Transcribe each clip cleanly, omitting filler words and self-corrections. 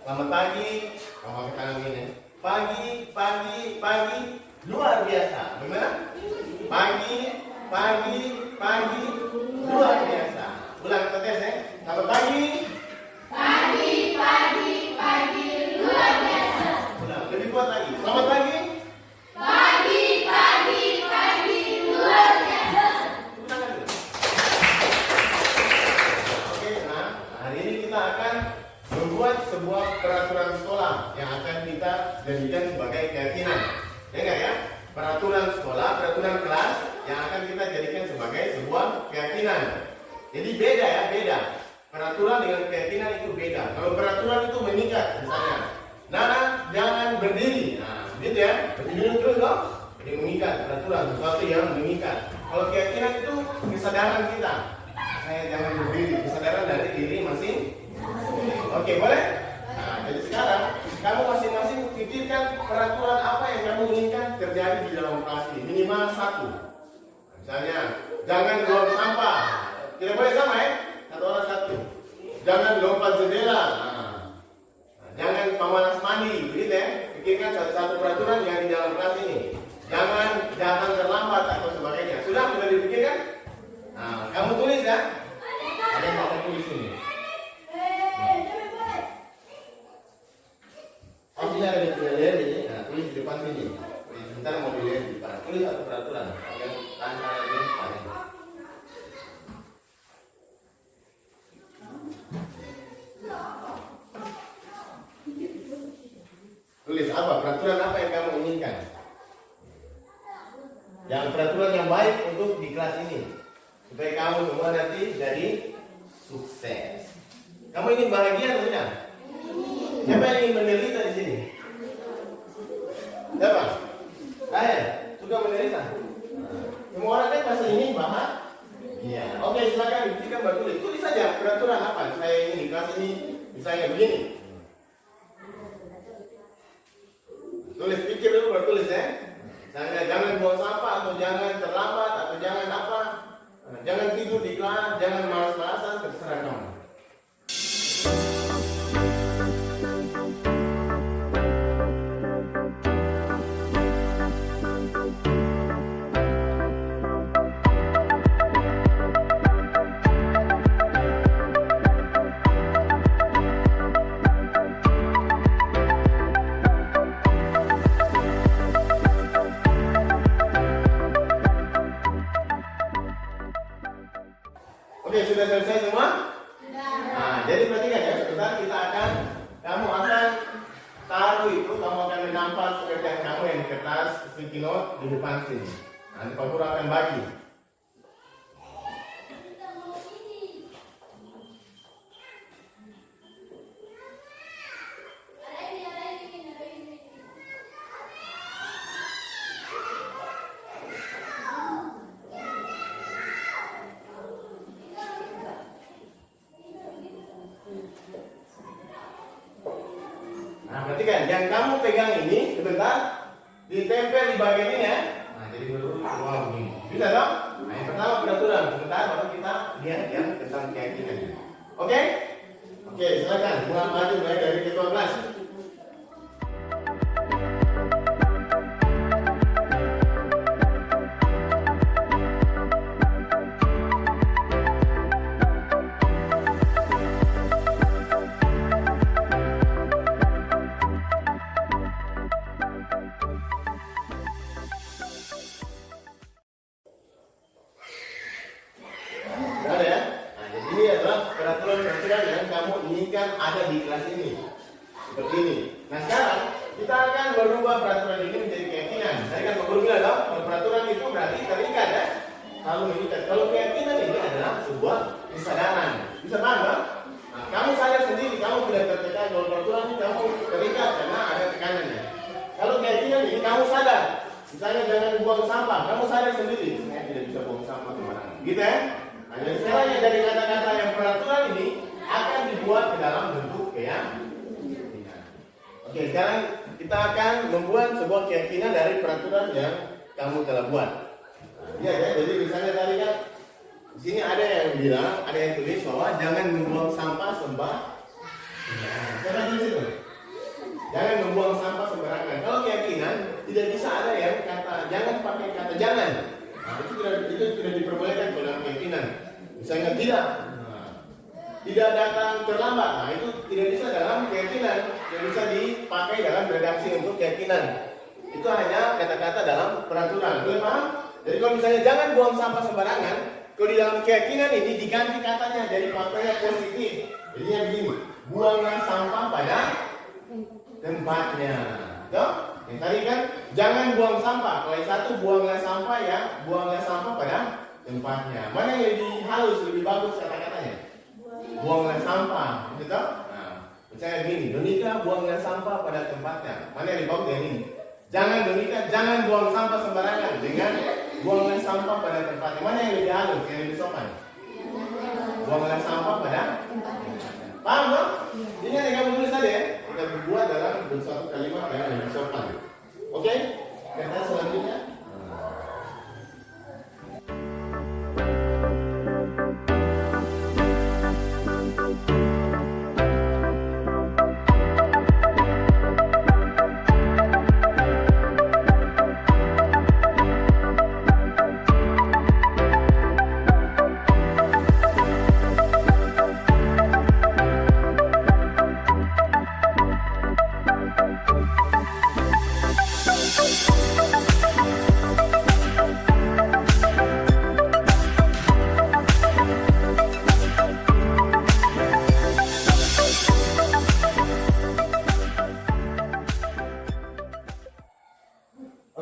Selamat pagi. Kamu pakai tangan gini. Pagi, pagi, pagi. Luar biasa. Benar? Pagi, pagi, pagi. Luar biasa. Ulang kita tes ya. Selamat pagi. Pagi, pagi, pagi, luar biasa. Ulang, lebih kuat lagi. Selamat pagi. Pagi, pagi, pagi, luar biasa. Ulang lagi. Oke, nah hari ini kita akan membuat sebuah peraturan sekolah yang akan kita jadikan sebagai keyakinan. Ya enggak ya? Peraturan sekolah, peraturan kelas yang akan kita jadikan sebagai sebuah keyakinan. Jadi beda ya, beda. Peraturan dengan keyakinan itu beda. Kalau peraturan itu mengikat, misalnya, Nana jangan berdiri. Nah, gitu ya. Berdiri terus dong. Jadi mengikat, peraturan sesuatu yang mengikat. Kalau keyakinan itu kesadaran kita. Saya jangan berdiri, kesadaran dari diri masing. Oke, boleh? Nah, jadi sekarang kamu masing-masing pikirkan peraturan apa yang kamu inginkan terjadi di dalam kelas ini. Minimal satu. Misalnya, jangan buang sampah. Tidak boleh sama ya? Satu orang satu. Jangan lompat jendela. Nah, jangan pemanas mandi, begitu ya? Pikirkan satu peraturan yang di dalam kelas ini. Jangan datang terlambat atau sebagainya. Sudah dipikirkan? Nah, kamu tulis ya? Ada yang mau tulis ini. Oh, sini ada dilihat ini. Nah, tulis di depan sini. Sebentar mau dilihat di depan. Tulis satu peraturan. Yang tanda ini paling. Tulis apa? Peraturan apa yang kamu inginkan? Yang peraturan yang baik untuk di kelas ini. Supaya kamu semua nanti jadi sukses. Kamu ingin bahagia atau tidak? Siapa yang ingin menderita di sini? Siapa? Saya suka menderita. Semua orang kan pasti ingin bahagia. Oke, silakan diberikan bertulis. Tulis saja peraturan apa? Saya ingin di kelas ini misalnya begini. Tulis, pikir dulu baru tulis ya. Jangan buang sampah atau jangan terlambat atau jangan apa. Jangan tidur di kelas, jangan malas-malasan, terserah kamu. Oke, sudah selesai semua? Nah, jadi perhatikan ya, sebentar kamu akan taruh itu, kamu akan menampal pekerjaan kamu yang di kertas sticky note di depan sini. Nanti Pak Guru akan bagi. Nah, perhatikan, yang kamu pegang ini sebentar ditempel di bagian ini ya. Nah, jadi menurut wow begini. Bisa dong? Nah, yang pertama peraturan, sebentar baru kita lihat yang tentang keyakinan. Oke? Oke, silakan. Mulai maju mulai dari ketua kelas. Ada ya? Nah, jadi ini adalah peraturan-peraturan yang kamu inginkan ada di kelas ini. Seperti ini. Nah, sekarang kita akan merubah peraturan ini menjadi keyakinan. Saya kan Pak Guru bilang dong, peraturan itu berarti terikat ya. Kalau mengikat. Kalau keyakinan ini adalah sebuah kesadaran. Bisa paham kan? Nah, kamu sadar sendiri, kamu tidak tertekan. Kalau peraturan ini kamu terikat karena ada tekanannya. Kalau keyakinan ini kamu sadar. Misalnya jangan buang sampah, kamu sadar sendiri. Saya tidak bisa buang sampah sembarangan. Gitu ya? Nah, jadi sekarang dari kata-kata yang peraturan ini akan dibuat ke dalam bentuk keyakinan. Oke, sekarang kita akan membuat sebuah keyakinan dari peraturan yang kamu telah buat. Iya ya, jadi misalnya tadi kan di sini ada yang bilang, ada yang tulis bahwa jangan membuang sampah sembarangan. Siapa tulis itu? Jangan membuang sampah sembarangan. Kalau keyakinan tidak bisa ada yang kata jangan pakai kata jangan. Nah, itu tidak diperbolehkan dalam keyakinan. Misalnya tidak. Tidak datang terlambat. Nah, itu tidak bisa dalam keyakinan. Tidak bisa dipakai dalam redaksi untuk keyakinan. Itu hanya kata-kata dalam peraturan. Boleh paham? Jadi kalau misalnya jangan buang sampah sembarangan, kalau di dalam keyakinan ini diganti katanya dari maknanya positif. Jadinya begini, buanglah sampah pada tempatnya. Tuh? Yang tadi kan jangan buang sampah. Kalau yang satu buanglah sampah ya, buanglah sampah pada tempatnya. Mana yang lebih halus, lebih bagus kata-katanya? Buanglah sampah, gitu? Nah, misalnya begini, Donika buanglah sampah pada tempatnya. Mana yang lebih bagus ya ini? Jangan Donika, jangan buang sampah sembarangan dengan buanglah sampah pada tempatnya. Mana yang lebih halus, yang lebih sopan? Buanglah sampah pada tempatnya. Paham dong? Ini yang kamu tulis tadi ya. Kita buat dalam satu kalimat yang lebih sopan. Oke? Kata selanjutnya.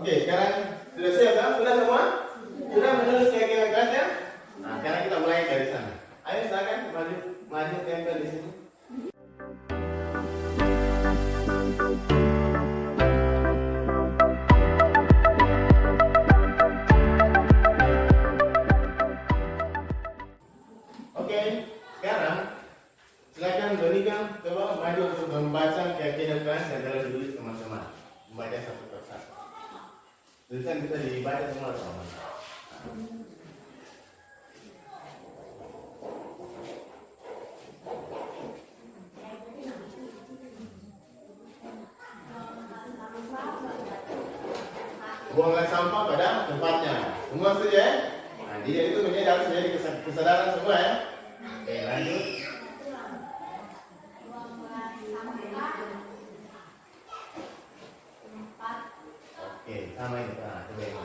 Oke, sekarang sudah siap kan? Sudah semua? Sudah menulis keyakinan kelasnya? Nah, sekarang kita mulai dari sana. Ayo silakan maju tempel di sini. Oke, sekarang silakan Donika coba maju untuk membaca keyakinan kelas yang telah ditulis teman-teman. Membaca satu persatu. Tulisan bisa dibaca semua teman-teman. Buanglah sampah pada tempatnya. Semua setuju ya? Nah, dia itu harus menjadi kesadaran semua ya. Oke, lanjut. Oke, sama ini. Nah, coba ini.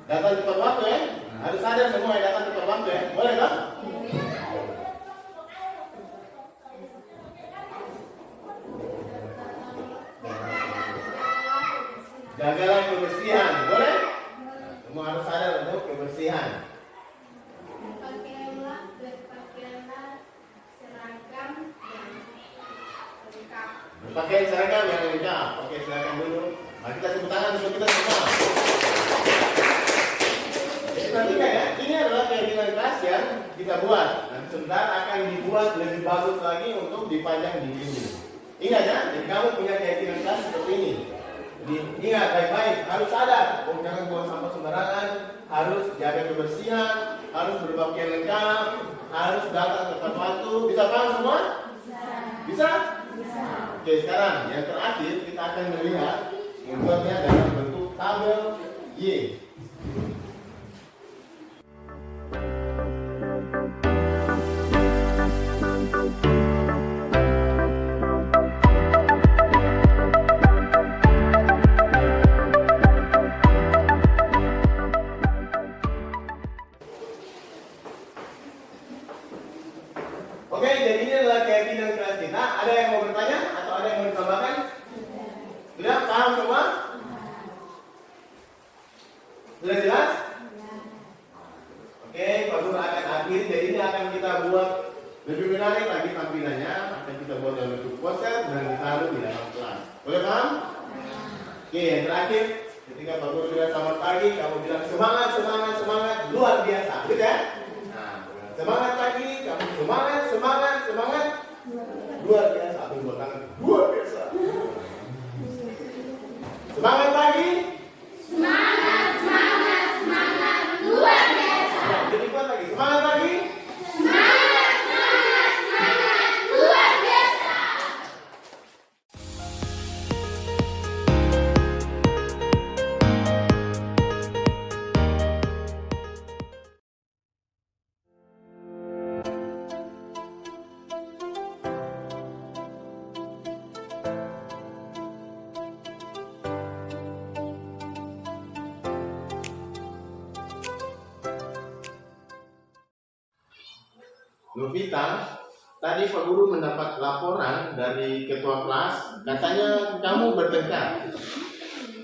Datang tepat waktu ya. Harus sadar semua yang datang tepat waktu ya. Boleh tak? Jagalah kebersihan. Boleh? Semua harus sadar untuk kebersihan. Berpakaian seragam yang lengkap. Oke, silakan dulu. Mari kita tepuk tangan untuk kita semua. Perhatikan ya, ini adalah keyakinan kelas yang kita buat. Nanti sebentar akan dibuat lebih bagus lagi untuk dipajang di sini. Ingat ya, jadi kamu punya keyakinan kelas seperti ini. Jadi ingat baik-baik, harus sadar, jangan buang sampah sembarangan, harus jaga kebersihan, harus berpakaian lengkap, harus datang tepat waktu. Bisa paham semua? Bisa. Bisa? Oke, sekarang yang terakhir kita akan melihat membuatnya dalam bentuk tabel Y. Oke, jadi ini adalah keyakinan kelas kita. Ada yang mau bertanya atau ada yang mau ditambahkan? Sudah paham semua? Sudah jelas? Oke, Pak Guru akan akhiri. Jadi ini akan kita buat lebih menarik lagi tampilannya. Akan kita buat dalam bentuk poster dan ditaruh di dalam kelas. Boleh paham? Oke, yang terakhir, ketika Pak Guru bilang selamat pagi, kamu bilang semangat, semangat, semangat, luar biasa. Gitu ya? Semangat pagi, kamu semangat, semangat, semangat, luar biasa. Aku buat tangan, luar biasa. Semangat pagi. Semangat, semangat, semangat luar biasa. Ya, jadi kuat lagi. Semangat pagi. Semangat, semangat, semangat luar biasa. Novita, tadi Pak Guru mendapat laporan dari ketua kelas, katanya kamu bertengkar.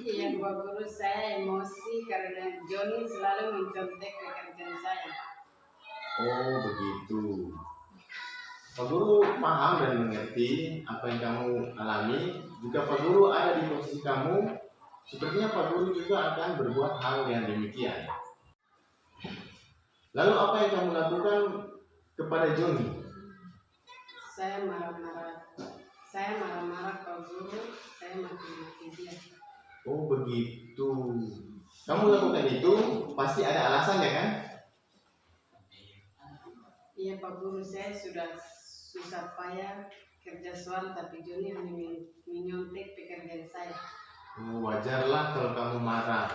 Iya, Pak Guru, saya emosi karena Joni selalu mencontek pekerjaan saya. Oh begitu. Pak Guru paham dan mengerti apa yang kamu alami. Jika Pak Guru ada di posisi kamu, sepertinya Pak Guru juga akan berbuat hal yang demikian. Lalu apa yang kamu lakukan kepada Joni? Saya marah-marah Pak Guru, saya maki-maki dia. Oh begitu. Kamu lakukan itu pasti ada alasannya kan? Iya Pak Guru, saya sudah susah payah kerja soal, tapi Joni hanya menyontek pekerjaan saya. Oh, wajarlah kalau kamu marah.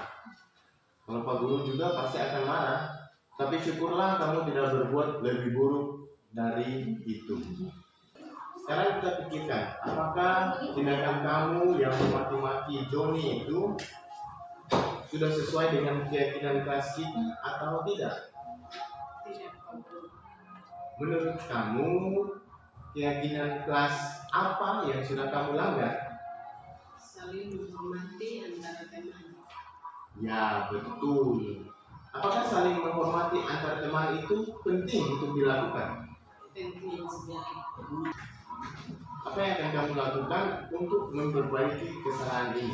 Kalau Pak Guru juga pasti akan marah. Tapi syukurlah kamu tidak berbuat lebih buruk dari itu. Sekarang kita pikirkan, apakah tindakan kamu yang memaki-maki Joni itu sudah sesuai dengan keyakinan kelas kita atau tidak? Tidak Pak Guru. Menurut kamu, keyakinan kelas apa yang sudah kamu langgar? Saling menghormati antara teman. Ya, betul. Apakah saling menghormati antar teman itu penting untuk dilakukan? Penting sekali. Apa yang akan kamu lakukan untuk memperbaiki kesalahan ini?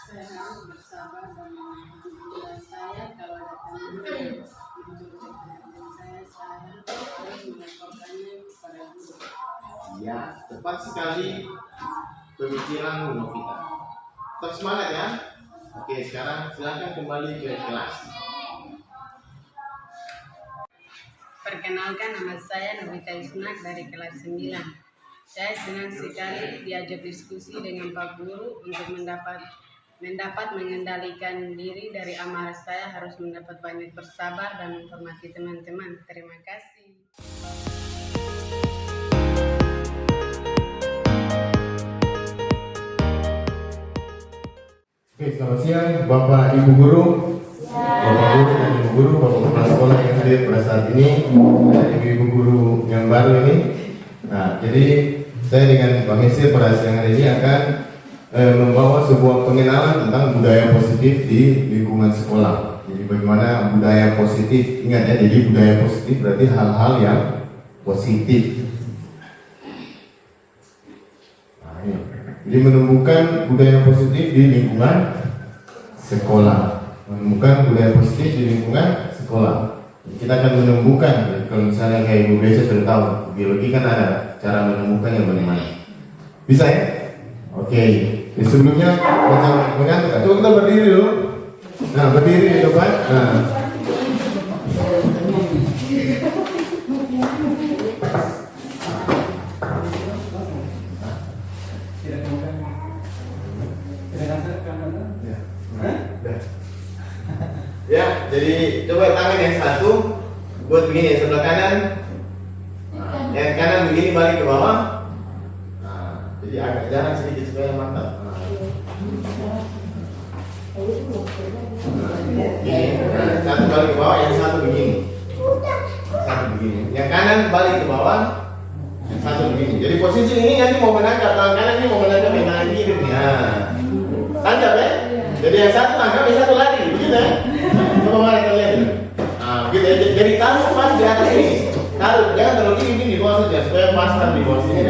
Saya harus bersabar dan menghormati saya. Kalau ada teman yang mencontek pekerjaan saya harus melaporkannya kepada guru. Ya, tepat sekali pemikiranmu, Novita. Tetap semangat ya. Oke, sekarang silakan kembali ke kelas. Perkenalkan, nama saya Novita Isnak dari kelas 9. Saya senang sekali diajak diskusi dengan Pak Guru untuk mendapat mengendalikan diri dari amarah saya, harus mendapat banyak bersabar dan menghormati teman-teman. Terima kasih. Oke, selamat siang Bapak Ibu Guru. Bapak Guru dan Ibu Guru, Bapak Kepala Sekolah yang hadir pada saat ini, dan Ibu Guru yang baru ini. Nah, jadi saya dengan Bang Hesir pada siang hari ini akan membawa sebuah pengenalan tentang budaya positif di lingkungan sekolah. Jadi bagaimana budaya positif, ingat ya, jadi budaya positif berarti hal-hal yang positif. Nah, ini. Jadi menemukan budaya positif di lingkungan sekolah. Menemukan budaya positif di lingkungan sekolah. Kita akan menemukan, kalau misalnya kayak Ibu Besa sudah tahu, biologi kan ada cara menemukannya bagaimana. Bisa ya? Oke. Jadi sebelumnya macam mengantuk. Coba kita berdiri dulu. Nah, berdiri di depan. Nah. Ya, jadi coba tangan yang satu buat begini ya, sebelah kanan. Nah, yang kanan begini balik ke bawah. Nah, jadi agak jarang sedikit supaya mantap. Nah, satu balik ke bawah, yang satu begini. Satu begini. Yang kanan balik ke bawah, yang satu begini. Jadi posisi ini nanti mau menangkap tangan kanan, ini mau menangkap yang tangan kiri. Nah, tancap ya. Jadi yang satu tangkap, yang satu lari, begitu ya. Coba mari kita lihat. Nah, gitu ya. Jadi taruh pas di atas ini. Taruh, jangan taruh ini di bawah saja supaya pas di bawah sini.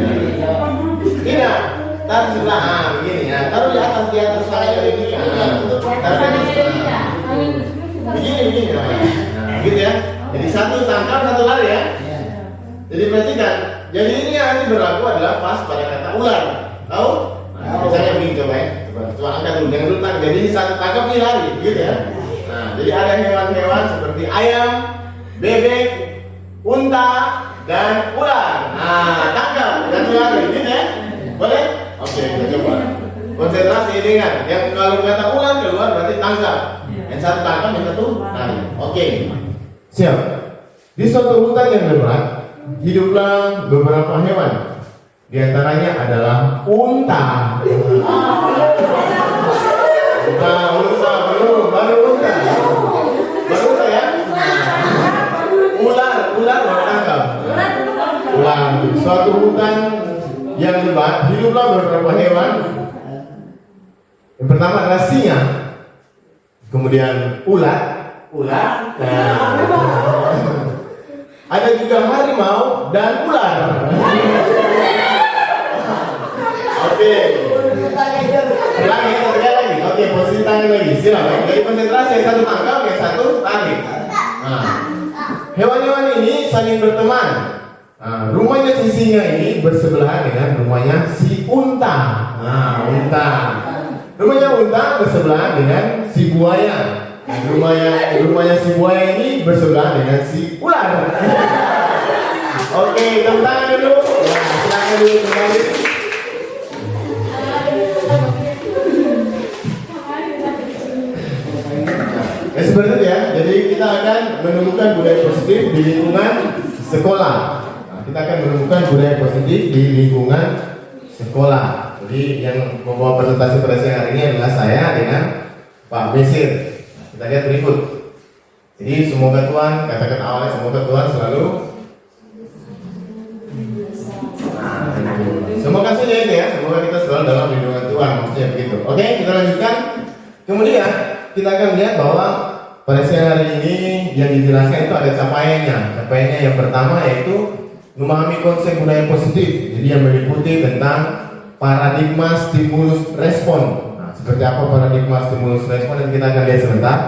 Tidak, taruh sebelah. Nah, begini. Nah, taruh di atas tangan ini. Taruh di sebelah. Begini. Nah, gitu ya. Jadi satu tangkap, satu lari ya. Jadi perhatikan. Jadi ini yang berlaku adalah pas pada kata ular. Tahu? Misalnya begini coba ya. Coba angkat dulu, jangan dulu tangkap. Jadi ini satu tangkap nih lari, gitu ya. Nah, jadi ada hewan-hewan seperti ayam, bebek, unta, dan ular. Nah, tangkap dan lari, gitu ya. Boleh? Oke, kita coba. Konsentrasi dengan yang kalau kata ular keluar berarti tangkap. Yang satu tangkap, yang satu lari. Oke. Siap. Di suatu hutan yang lebat, hiduplah beberapa hewan. Di antaranya adalah unta. Unta, baru unta. Baru unta ya. Ular baru tangkap. Ular. Suatu hutan yang lebat, hiduplah beberapa hewan. Yang pertama adalah singa. Kemudian ular. Ada juga harimau dan ular. Oke. Ulangi, sekali lagi. Oke, posisi tangan lagi. Silakan. Dari konsentrasi yang satu tangkap, yang satu tarik. Nah, hewan-hewan ini saling berteman. Nah, rumahnya si singa ini bersebelahan dengan rumahnya si unta. Nah, unta. Rumahnya unta bersebelahan dengan si buaya. Rumahnya si buaya ini bersebelahan dengan si ular. Oke, tepuk tangan dulu. Ya, silakan dulu kembali. Seperti itu ya. Jadi kita akan menemukan budaya positif di lingkungan sekolah. Nah, kita akan menemukan budaya positif di lingkungan sekolah. Jadi yang membawa presentasi pada siang hari ini adalah saya dengan Pak Mesir. Kita lihat berikut. Jadi semoga Tuhan, katakan awalnya semoga Tuhan selalu semoga saja itu ya, semoga kita selalu dalam lindungan Tuhan, maksudnya begitu. Oke, kita lanjutkan. Kemudian kita akan lihat bahwa pada siang hari ini yang dijelaskan itu ada capaiannya. Capaiannya yang pertama yaitu memahami konsep budaya positif. Jadi yang meliputi tentang paradigma stimulus respon. Seperti apa paradigma stimulus respon yang kita akan lihat sebentar.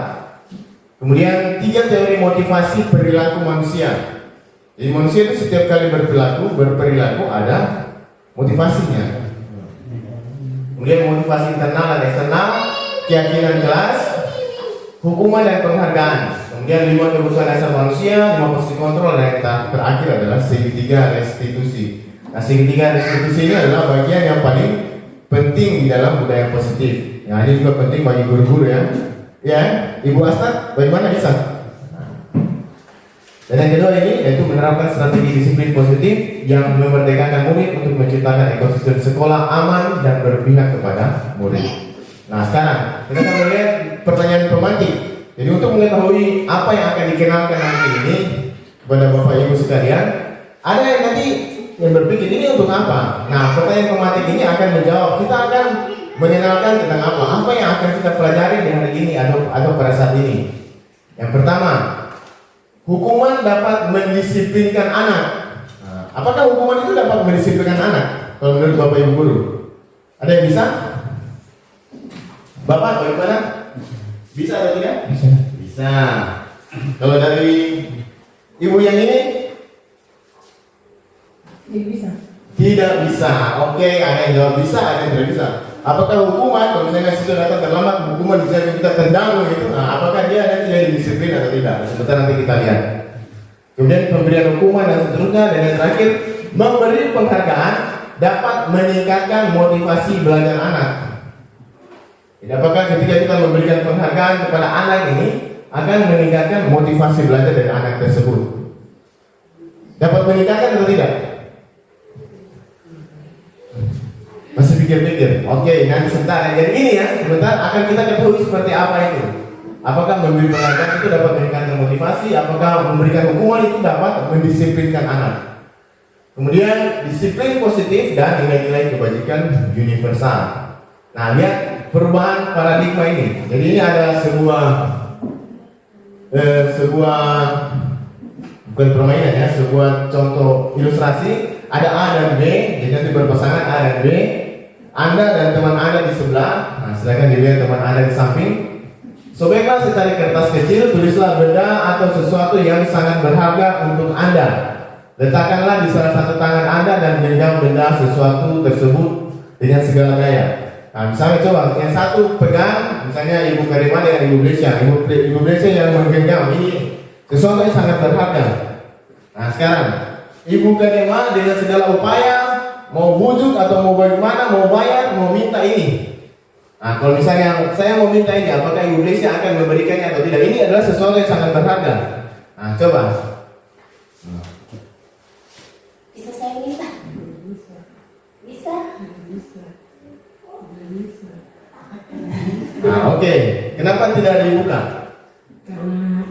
Kemudian 3 teori motivasi perilaku manusia. Jadi manusia itu setiap kali berperilaku ada motivasinya. Kemudian motivasi internal dan eksternal, keyakinan kelas, hukuman dan penghargaan. Kemudian 5 kebutuhan dasar manusia, 5 posisi kontrol, dan yang terakhir adalah segitiga restitusi. Nah, segitiga restitusi ini adalah bagian yang paling penting di dalam budaya positif. Nah, ini juga penting bagi guru-guru ya. Ya, Ibu Asta, bagaimana bisa? Dan yang kedua ini yaitu menerapkan strategi disiplin positif yang memerdekakan murid untuk menciptakan ekosistem sekolah aman dan berpihak kepada murid. Nah, sekarang kita akan melihat pertanyaan pemantik. Jadi untuk mengetahui apa yang akan dikenalkan nanti ini kepada Bapak Ibu sekalian, ada yang nanti yang berpikir ini untuk apa? Nah, pertanyaan pemantik ini akan menjawab. Kita akan mengenalkan tentang apa yang akan kita pelajari di hari ini atau pada saat ini. Yang pertama, hukuman dapat mendisiplinkan anak. Nah, apakah hukuman itu dapat mendisiplinkan anak? Kalau menurut Bapak Ibu guru, ada yang bisa? Bapak, bagaimana? Bisa atau tidak? Bisa. Kalau dari Ibu yang ini? Tidak bisa. Oke, ada yang jawab bisa, ada yang tidak bisa. Apakah hukuman, kalau misalnya siswa datang terlambat, hukuman bisa kita tendang gitu? Nah, apakah dia nanti jadi disiplin atau tidak? Sebentar nanti kita lihat. Kemudian pemberian hukuman dan seterusnya, dan yang terakhir, memberi penghargaan dapat meningkatkan motivasi belajar anak. Jadi, apakah ketika kita memberikan penghargaan kepada anak ini akan meningkatkan motivasi belajar dari anak tersebut? Dapat meningkatkan atau tidak? Masih pikir-pikir. Oke, nanti sebentar. Jadi ini ya, sebentar akan kita ketahui seperti apa itu. Apakah memberi penghargaan itu dapat meningkatkan motivasi? Apakah memberikan hukuman itu dapat mendisiplinkan anak? Kemudian disiplin positif dan nilai-nilai kebajikan universal. Nah, lihat perubahan paradigma ini. Jadi ini ada sebuah bukan permainan ya, sebuah contoh ilustrasi. Ada A dan B, jadi nanti berpasangan A dan B. Anda dan teman Anda di sebelah. Nah, silakan dilihat teman Anda di samping. Sobeklah secari kertas kecil, tulislah benda atau sesuatu yang sangat berharga untuk Anda. Letakkanlah di salah satu tangan Anda dan genggam benda sesuatu tersebut dengan segala daya. Nah, misalnya coba yang satu pegang, misalnya Ibu Karima dengan Ibu Blesya. Ibu Blesya yang menggenggam ini sesuatu yang sangat berharga. Nah, sekarang Ibu Karima dengan segala upaya mau bujuk atau mau bagaimana, mau bayar, mau minta ini. Nah, kalau misalnya saya mau minta ini, apakah Ibu Blesya akan memberikannya atau tidak? Ini adalah sesuatu yang sangat berharga. Nah, coba. Bisa saya minta? Bisa? Nah, oke. Kenapa tidak dibuka? Karena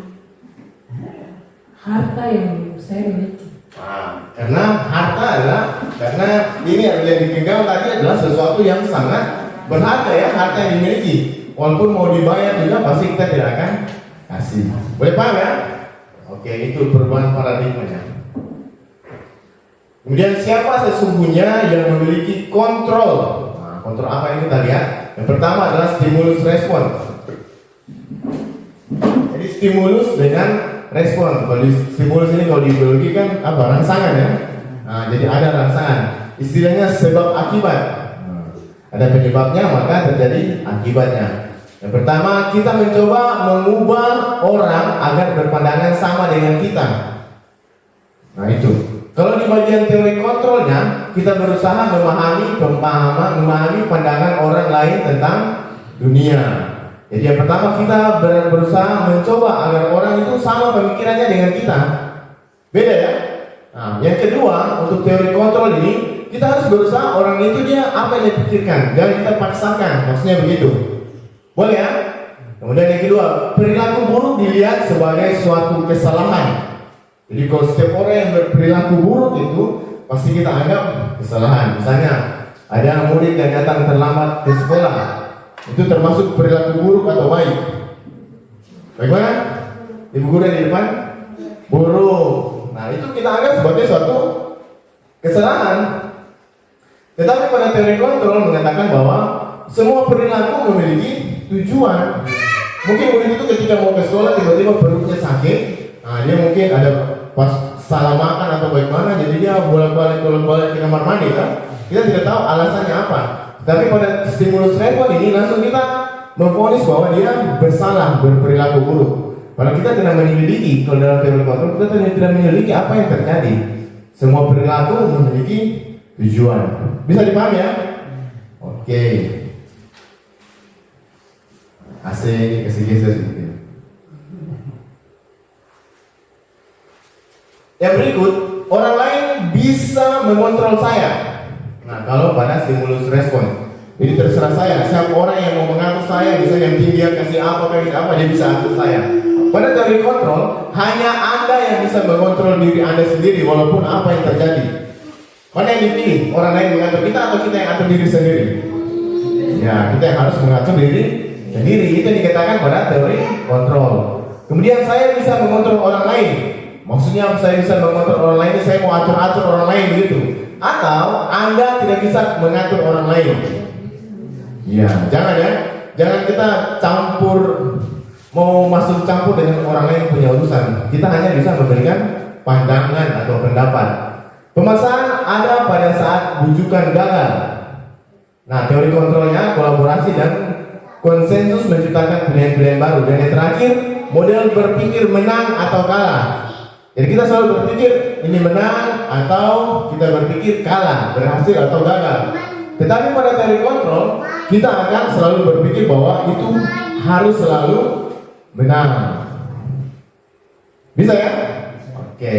harta yang saya miliki. Nah, karena harta adalah karena ini yang dipegang tadi adalah sesuatu yang sangat berharga ya, harta yang dimiliki. Walaupun mau dibayar juga pasti kita tidak akan kasih. Boleh paham ya? Oke, itu perubahan paradigmanya. Kemudian siapa sesungguhnya yang memiliki kontrol? Nah, kontrol apa yang kita lihat? Yang pertama adalah stimulus respon. Jadi stimulus dengan respon. Kalau stimulus ini kalau di biologi kan apa? Rangsangan ya. Nah, jadi ada rangsangan. Istilahnya sebab akibat. Ada penyebabnya maka terjadi akibatnya. Yang pertama, kita mencoba mengubah orang agar berpandangan sama dengan kita. Nah, itu. Kalau di bagian teori kontrolnya, kita berusaha memahami pandangan orang lain tentang dunia. Jadi yang pertama kita berusaha mencoba agar orang itu sama pemikirannya dengan kita. Beda ya? Nah, yang kedua, untuk teori kontrol ini, kita harus berusaha orang itu dia apa yang dia pikirkan. Jangan kita paksakan, maksudnya begitu. Boleh ya? Kemudian yang kedua, perilaku buruk dilihat sebagai suatu kesalahan. Jadi kalau setiap orang yang berperilaku buruk itu pasti kita anggap kesalahan. Misalnya ada murid yang datang terlambat ke sekolah, itu termasuk perilaku buruk atau baik? Bagaimana? Ibu guru di depan buruk. Nah, itu kita anggap sebagai suatu kesalahan. Tetapi pada teori kontrol mengatakan bahwa semua perilaku memiliki tujuan. Mungkin murid itu ketika mau ke sekolah tiba-tiba perutnya sakit. Nah, dia mungkin ada pas salah makan atau bagaimana, jadi dia bolak-balik ke kamar mandi kan? Kita tidak tahu alasannya apa. Tapi pada stimulus respon ini langsung kita memvonis bahwa dia bersalah, berperilaku buruk. Kalau kita tidak menyelidiki, kalau dalam teori kontrol kita tidak menyelidiki apa yang terjadi. Semua perilaku memiliki tujuan. Bisa dipahami ya? Oke. Asik, kasih geser sedikit. Yang berikut, orang lain bisa mengontrol saya. Nah, kalau pada stimulus respon, jadi terserah saya. Siapa orang yang mau mengatur saya, misalnya yang tinggi dia kasih apa, dia bisa atur saya. Pada teori kontrol, hanya Anda yang bisa mengontrol diri Anda sendiri, walaupun apa yang terjadi. Mana yang dipilih? Orang lain mengatur kita atau kita yang atur diri sendiri? Ya, kita yang harus mengatur diri sendiri. Itu dikatakan pada teori kontrol. Kemudian saya bisa mengontrol orang lain. Maksudnya saya bisa mengatur orang lain, saya mau atur-atur orang lain gitu. Atau Anda tidak bisa mengatur orang lain. Ya, jangan ya. Jangan kita mau masuk campur dengan orang lain punya urusan. Kita hanya bisa memberikan pandangan atau pendapat. Pemasaran ada pada saat bujukan gagal. Nah, teori kontrolnya kolaborasi dan konsensus menciptakan pilihan-pilihan baru. Dan yang terakhir, model berpikir menang atau kalah. Jadi kita selalu berpikir ini menang atau kita berpikir kalah, berhasil atau gagal. Tetapi pada teori kontrol kita akan selalu berpikir bahwa itu harus selalu menang. Bisa ya? Oke.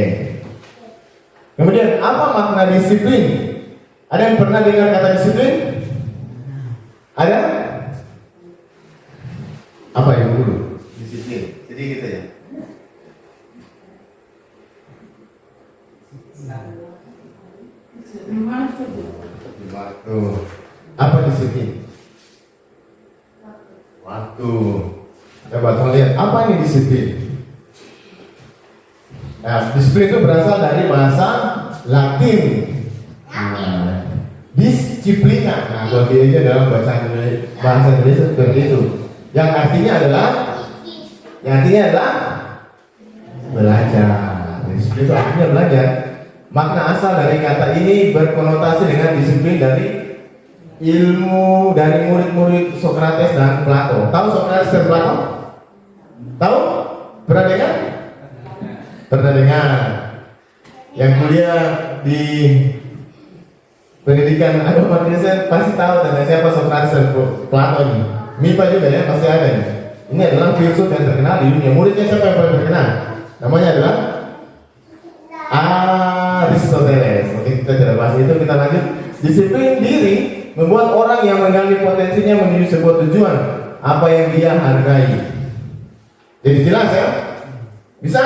Kemudian apa makna disiplin? Ada yang pernah dengar kata disiplin? Ada? Apa yang dulu? Disiplin. Jadi gitu ya. Waktu. Apa disiplin? Waktu. Coba teman lihat apa ini disiplin? Nah, disiplin itu berasal dari bahasa Latin. Nah, disiplina. Nah, kalau dia dalam bahasa Indonesia seperti itu. Yang artinya adalah belajar. Disiplin itu artinya belajar. Makna asal dari kata ini berkonotasi dengan disiplin dari ilmu dari murid-murid Sokrates dan Plato. Tahu Sokrates dan Plato? Tahu? Pernah dengar? Pernah dengar. Yang kuliah di pendidikan agama Kristen pasti tahu tentang siapa Sokrates dan Plato ini. MIPA juga ya, pasti ada ya. Ini adalah filsuf yang terkenal di dunia. Muridnya siapa yang paling terkenal? Namanya adalah Aristoteles. Oke, kita tidak bahas itu, kita lanjut. Disiplin diri membuat orang yang menggali potensinya menuju sebuah tujuan apa yang dia hargai. Jadi jelas ya? Bisa?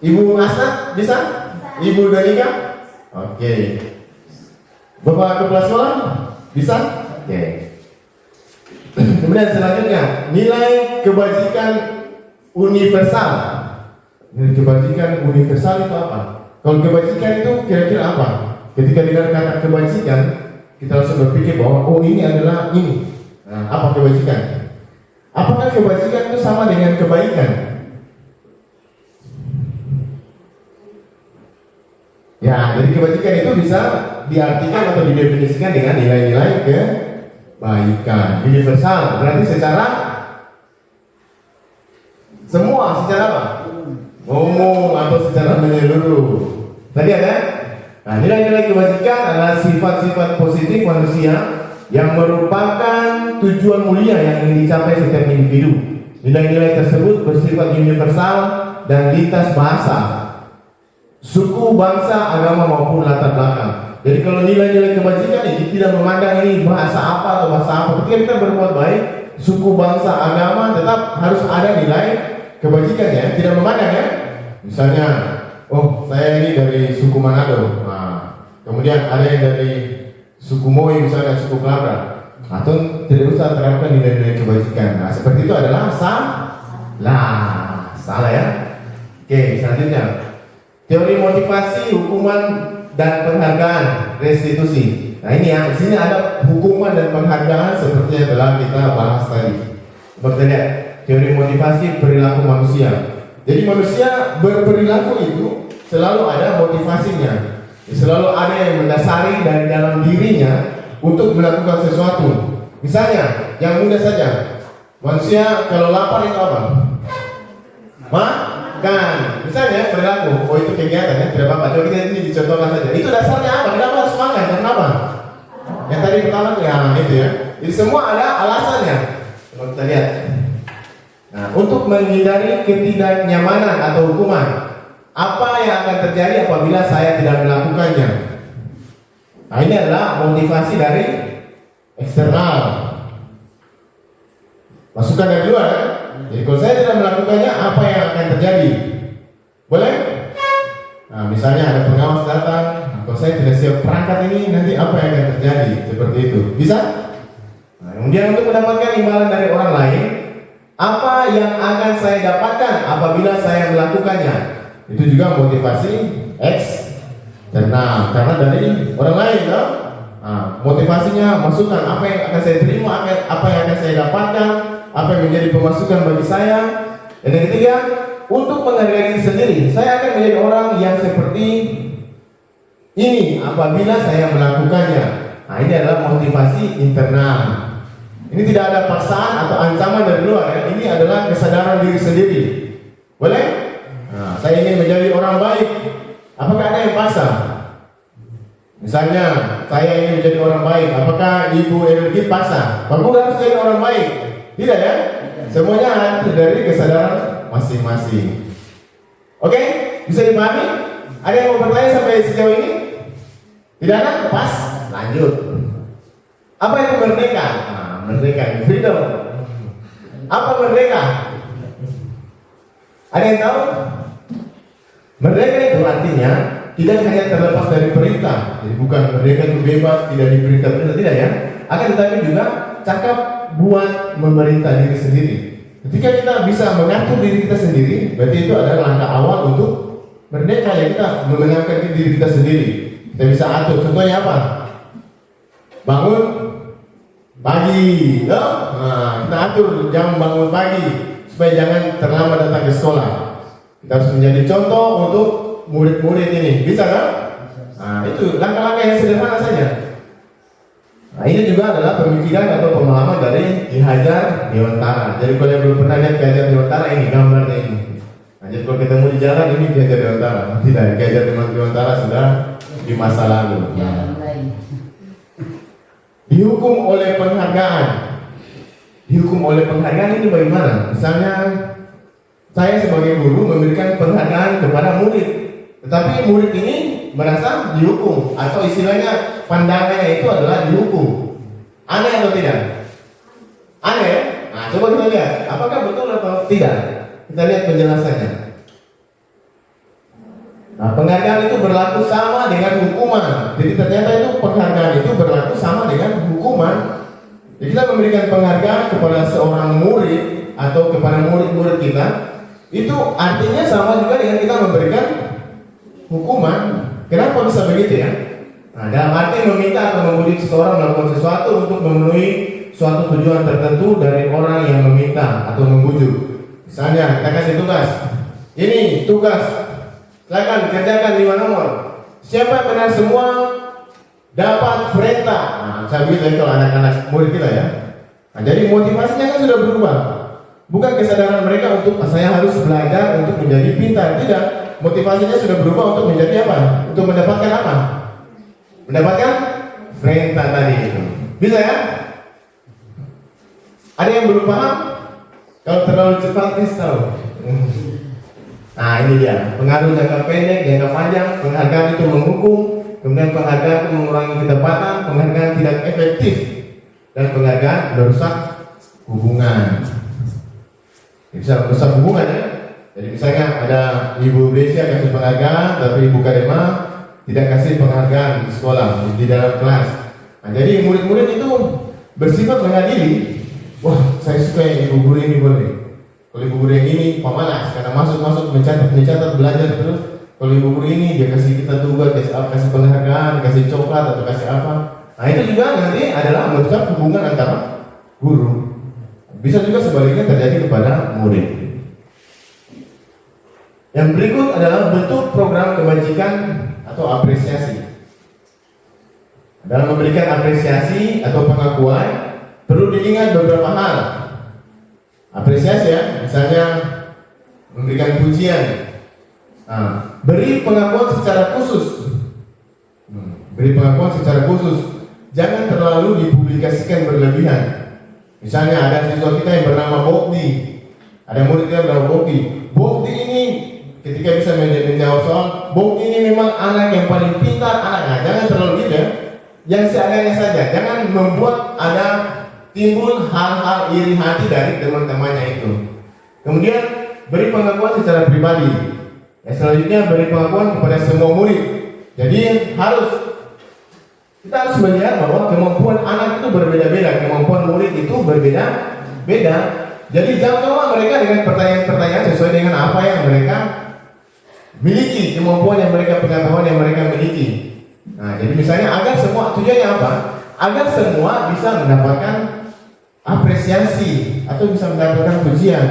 Ibu Asnat bisa? Ibu Danika? Oke. Bapak kepala sekolah? Bisa? Oke. Kemudian selanjutnya, nilai kebajikan universal. Nilai kebajikan universal itu apa? Kalau kebajikan itu kira-kira apa? Ketika dengar kata kebajikan, kita langsung berpikir bahwa oh ini adalah ini. Nah, apa kebajikan? Apakah kebajikan itu sama dengan kebaikan? Ya, jadi kebajikan itu bisa diartikan atau didefinisikan dengan nilai-nilai kebaikan universal. Berarti secara semua, secara apa? Umum atau secara menyeluruh. Tadi ada? Nah, nilai-nilai kebajikan adalah sifat-sifat positif manusia yang merupakan tujuan mulia yang ingin dicapai setiap individu. Nilai-nilai tersebut bersifat universal dan lintas bahasa, suku, bangsa, agama maupun latar belakang. Jadi kalau nilai-nilai kebajikan ini tidak memandang ini bahasa apa atau bahasa apa. Ketika kita berbuat baik, suku, bangsa, agama tetap harus ada nilai kebajikan ya. Tidak memandang ya. Misalnya, oh saya ini dari suku Manado. Nah, kemudian ada yang dari suku Moi misalnya, suku Kelabra. Atau tidak usah terapkan nilai-nilai kebajikan. Nah seperti itu adalah salah ya. Oke, selanjutnya. Teori motivasi, hukuman, dan penghargaan, restitusi. Nah ini ya, di sini ada hukuman dan penghargaan seperti yang telah kita bahas tadi. Seperti lihat, teori motivasi perilaku manusia. Jadi manusia berperilaku itu selalu ada motivasinya, selalu ada yang mendasari dari dalam dirinya untuk melakukan sesuatu. Misalnya, yang mudah saja, manusia kalau lapar itu apa? Makan. Misalnya perilaku, oh itu kegiatan ya, tidak apa-apa. Coba kita ini dicontohkan saja. Itu dasarnya apa? Kenapa harus makan? Karena apa? Yang tadi pertama ya itu ya. Jadi semua ada alasannya. Coba kita lihat. Nah, untuk menghindari ketidaknyamanan atau hukuman, apa yang akan terjadi apabila saya tidak melakukannya? Nah, ini adalah motivasi dari eksternal. Masukan dari luar kan? Jadi kalau saya tidak melakukannya, apa yang akan terjadi? Boleh? Nah, misalnya ada pengawas datang, kalau saya tidak siap perangkat ini, nanti apa yang akan terjadi? Seperti itu. Bisa? Nah, kemudian untuk mendapatkan imbalan dari orang lain, apa yang akan saya dapatkan apabila saya melakukannya? Itu juga motivasi eksternal, karena dari orang lain kan? Nah, motivasinya masukan apa yang akan saya terima, apa yang akan saya dapatkan, apa yang menjadi pemasukan bagi saya. Dan yang ketiga, untuk menghargai diri sendiri, saya akan menjadi orang yang seperti ini apabila saya melakukannya. Nah, ini adalah motivasi internal. Ini tidak ada paksaan atau ancaman dari luar ya. Ini adalah kesadaran diri sendiri. Boleh? Nah, saya ingin menjadi orang baik. Apakah ada yang paksa? Misalnya, saya ingin menjadi orang baik. Apakah Ibu Energi paksa? Kamu harus jadi orang baik. Tidak ya? Semuanya ada dari kesadaran masing-masing. Oke? Bisa dipahami? Ada yang mau bertanya sampai sejauh ini? Tidak ada? Pas? Lanjut. Apa itu merdeka? Nah, merdeka, freedom. Apa merdeka? Ada yang tahu? Merdeka itu artinya tidak hanya terlepas dari perintah. Jadi bukan merdeka itu bebas, tidak diperintah-perintah, tidak ya. Akan tetapi juga cakap buat memerintah diri sendiri. Ketika kita bisa mengatur diri kita sendiri, berarti itu adalah langkah awal untuk merdeka ya, kita memenangkan diri kita sendiri. Kita bisa atur. Contohnya apa? Bangun pagi, ya? Nah, kita atur jam bangun pagi supaya jangan terlambat datang ke sekolah. Kita harus menjadi contoh untuk murid-murid ini. Bisa kan? Nah, itu langkah-langkah yang sederhana saja. Nah, ini juga adalah pemikiran atau pemahaman dari Ki Hajar Dewantara. Jadi kalau yang belum pernah lihat Ki Hajar Dewantara, ini gambarnya ini. Nah, jadi kalau ketemu di jalan ini Ki Hajar Dewantara. Tidak, Ki Hajar Dewantara sudah di masa lalu. Dihukum oleh penghargaan. Dihukum oleh penghargaan ini bagaimana? Misalnya saya sebagai guru memberikan penghargaan kepada murid, tetapi murid ini merasa dihukum, atau istilahnya pandangannya itu adalah dihukum. Aneh atau tidak? Aneh ya? Nah, coba kita lihat apakah betul atau tidak. Kita lihat penjelasannya. Nah, penghargaan itu berlaku sama dengan hukuman. Jadi ternyata itu penghargaan itu berlaku sama dengan hukuman. Jadi kita memberikan penghargaan kepada seorang murid atau kepada murid-murid kita, itu artinya sama juga dengan kita memberikan hukuman. Kenapa bisa begitu ya? Nah, dalam arti meminta atau membujuk seseorang melakukan sesuatu untuk memenuhi suatu tujuan tertentu dari orang yang meminta atau membujuk. Misalnya kita kasih tugas, ini tugas, silakan kerjakan 5 nomor. Siapa yang benar semua dapat perintah. Nah, saya begitu kalau anak-anak murid kita ya. Nah, jadi motivasinya kan sudah berubah. Bukan kesadaran mereka untuk saya harus belajar untuk menjadi pintar, tidak. Motivasinya sudah berubah untuk menjadi apa? Untuk mendapatkan apa? Mendapatkan perintah tadi itu. Bisa ya? Ada yang belum paham? Kalau terlalu cepat, please tahu. Nah, ini dia. Pengaruh jangka pendek, jangka panjang. Penghargaan itu menghukum. Kemudian penghargaan itu mengurangi ketepatan. Penghargaan tidak efektif. Dan penghargaan merusak hubungan. Bisa merusak hubungan ya. Jadi misalnya ada Ibu Blesia kasih penghargaan, tapi Ibu Kadema tidak kasih penghargaan di sekolah, di dalam kelas. Nah, jadi murid-murid itu bersifat mengadili. Wah, saya suka yang Ibu Guru ini boleh. Kalau Ibu Guru yang ini pemalas, karena masuk mencatat belajar terus. Kalau Ibu Guru ini dia kasih kita tugas, kasih penghargaan, kasih coklat atau kasih apa. Nah, itu juga nanti adalah merusak hubungan antara guru. Bisa juga sebaliknya terjadi kepada murid. Yang berikut adalah bentuk program kebajikan atau apresiasi. Dalam memberikan apresiasi atau pengakuan, perlu diingat beberapa hal. Apresiasi ya, misalnya memberikan pujian. Nah, beri pengakuan secara khusus. Beri pengakuan secara khusus. Jangan terlalu dipublikasikan berlebihan. Misalnya ada siswa kita yang bernama Bokdi. Ada murid kita bernama Bokdi. Bokdi ini ketika bisa menjawab soal, Bokdi ini memang anak yang paling pintar anaknya. Jangan terlalu gitu ya. Yang seadanya saja. Jangan membuat ada timbul hal-hal iri hati dari teman-temannya itu. Kemudian beri pengakuan secara pribadi. Selanjutnya beri pengakuan kepada semua murid. Jadi kita harus melihat bahwa kemampuan anak itu berbeda-beda, kemampuan murid itu berbeda-beda. Jadi jawablah mereka dengan pertanyaan-pertanyaan sesuai dengan apa yang mereka miliki, kemampuan yang mereka, pengetahuan yang mereka miliki. Nah, jadi misalnya agar semua tujuannya apa? Agar semua bisa mendapatkan apresiasi atau bisa mendapatkan pujian.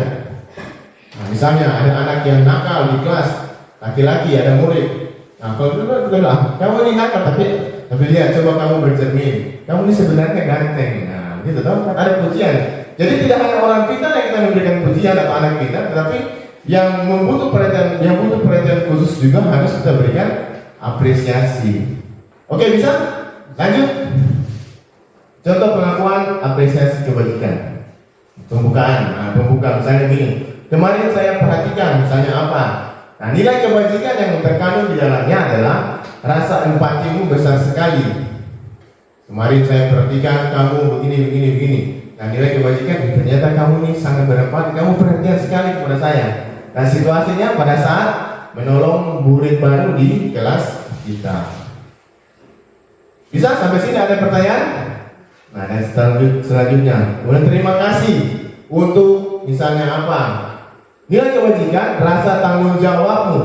Nah, misalnya ada anak yang nakal di kelas, laki-laki, ada murid. Nah, kalau kita bilang, kamu ini nakal, tapi lihat, coba kamu bercermin. Kamu ini sebenarnya ganteng. Nah, gitu toh, ada pujian. Jadi tidak hanya orang pintar yang kita memberikan pujian atau anak pintar, tetapi yang butuh perhatian khusus juga harus kita berikan apresiasi. Oke, bisa? Lanjut. Contoh pengakuan apresiasi kebajikan. Pembukaan. Nah, pembukaan misalnya gini. Kemarin saya perhatikan misalnya apa? Nah, nilai kebajikan yang terkandung di dalamnya adalah rasa empatimu besar sekali. Kemarin saya perhatikan kamu begini. Nah, nilai kebajikan ternyata kamu ini sangat berempati. Kamu perhatian sekali kepada saya. Nah, situasinya pada saat menolong murid baru di kelas kita. Bisa sampai sini ada pertanyaan? Nah, dan selanjutnya, kemudian terima kasih untuk misalnya apa? Nilai kebajikan, rasa tanggung jawabmu.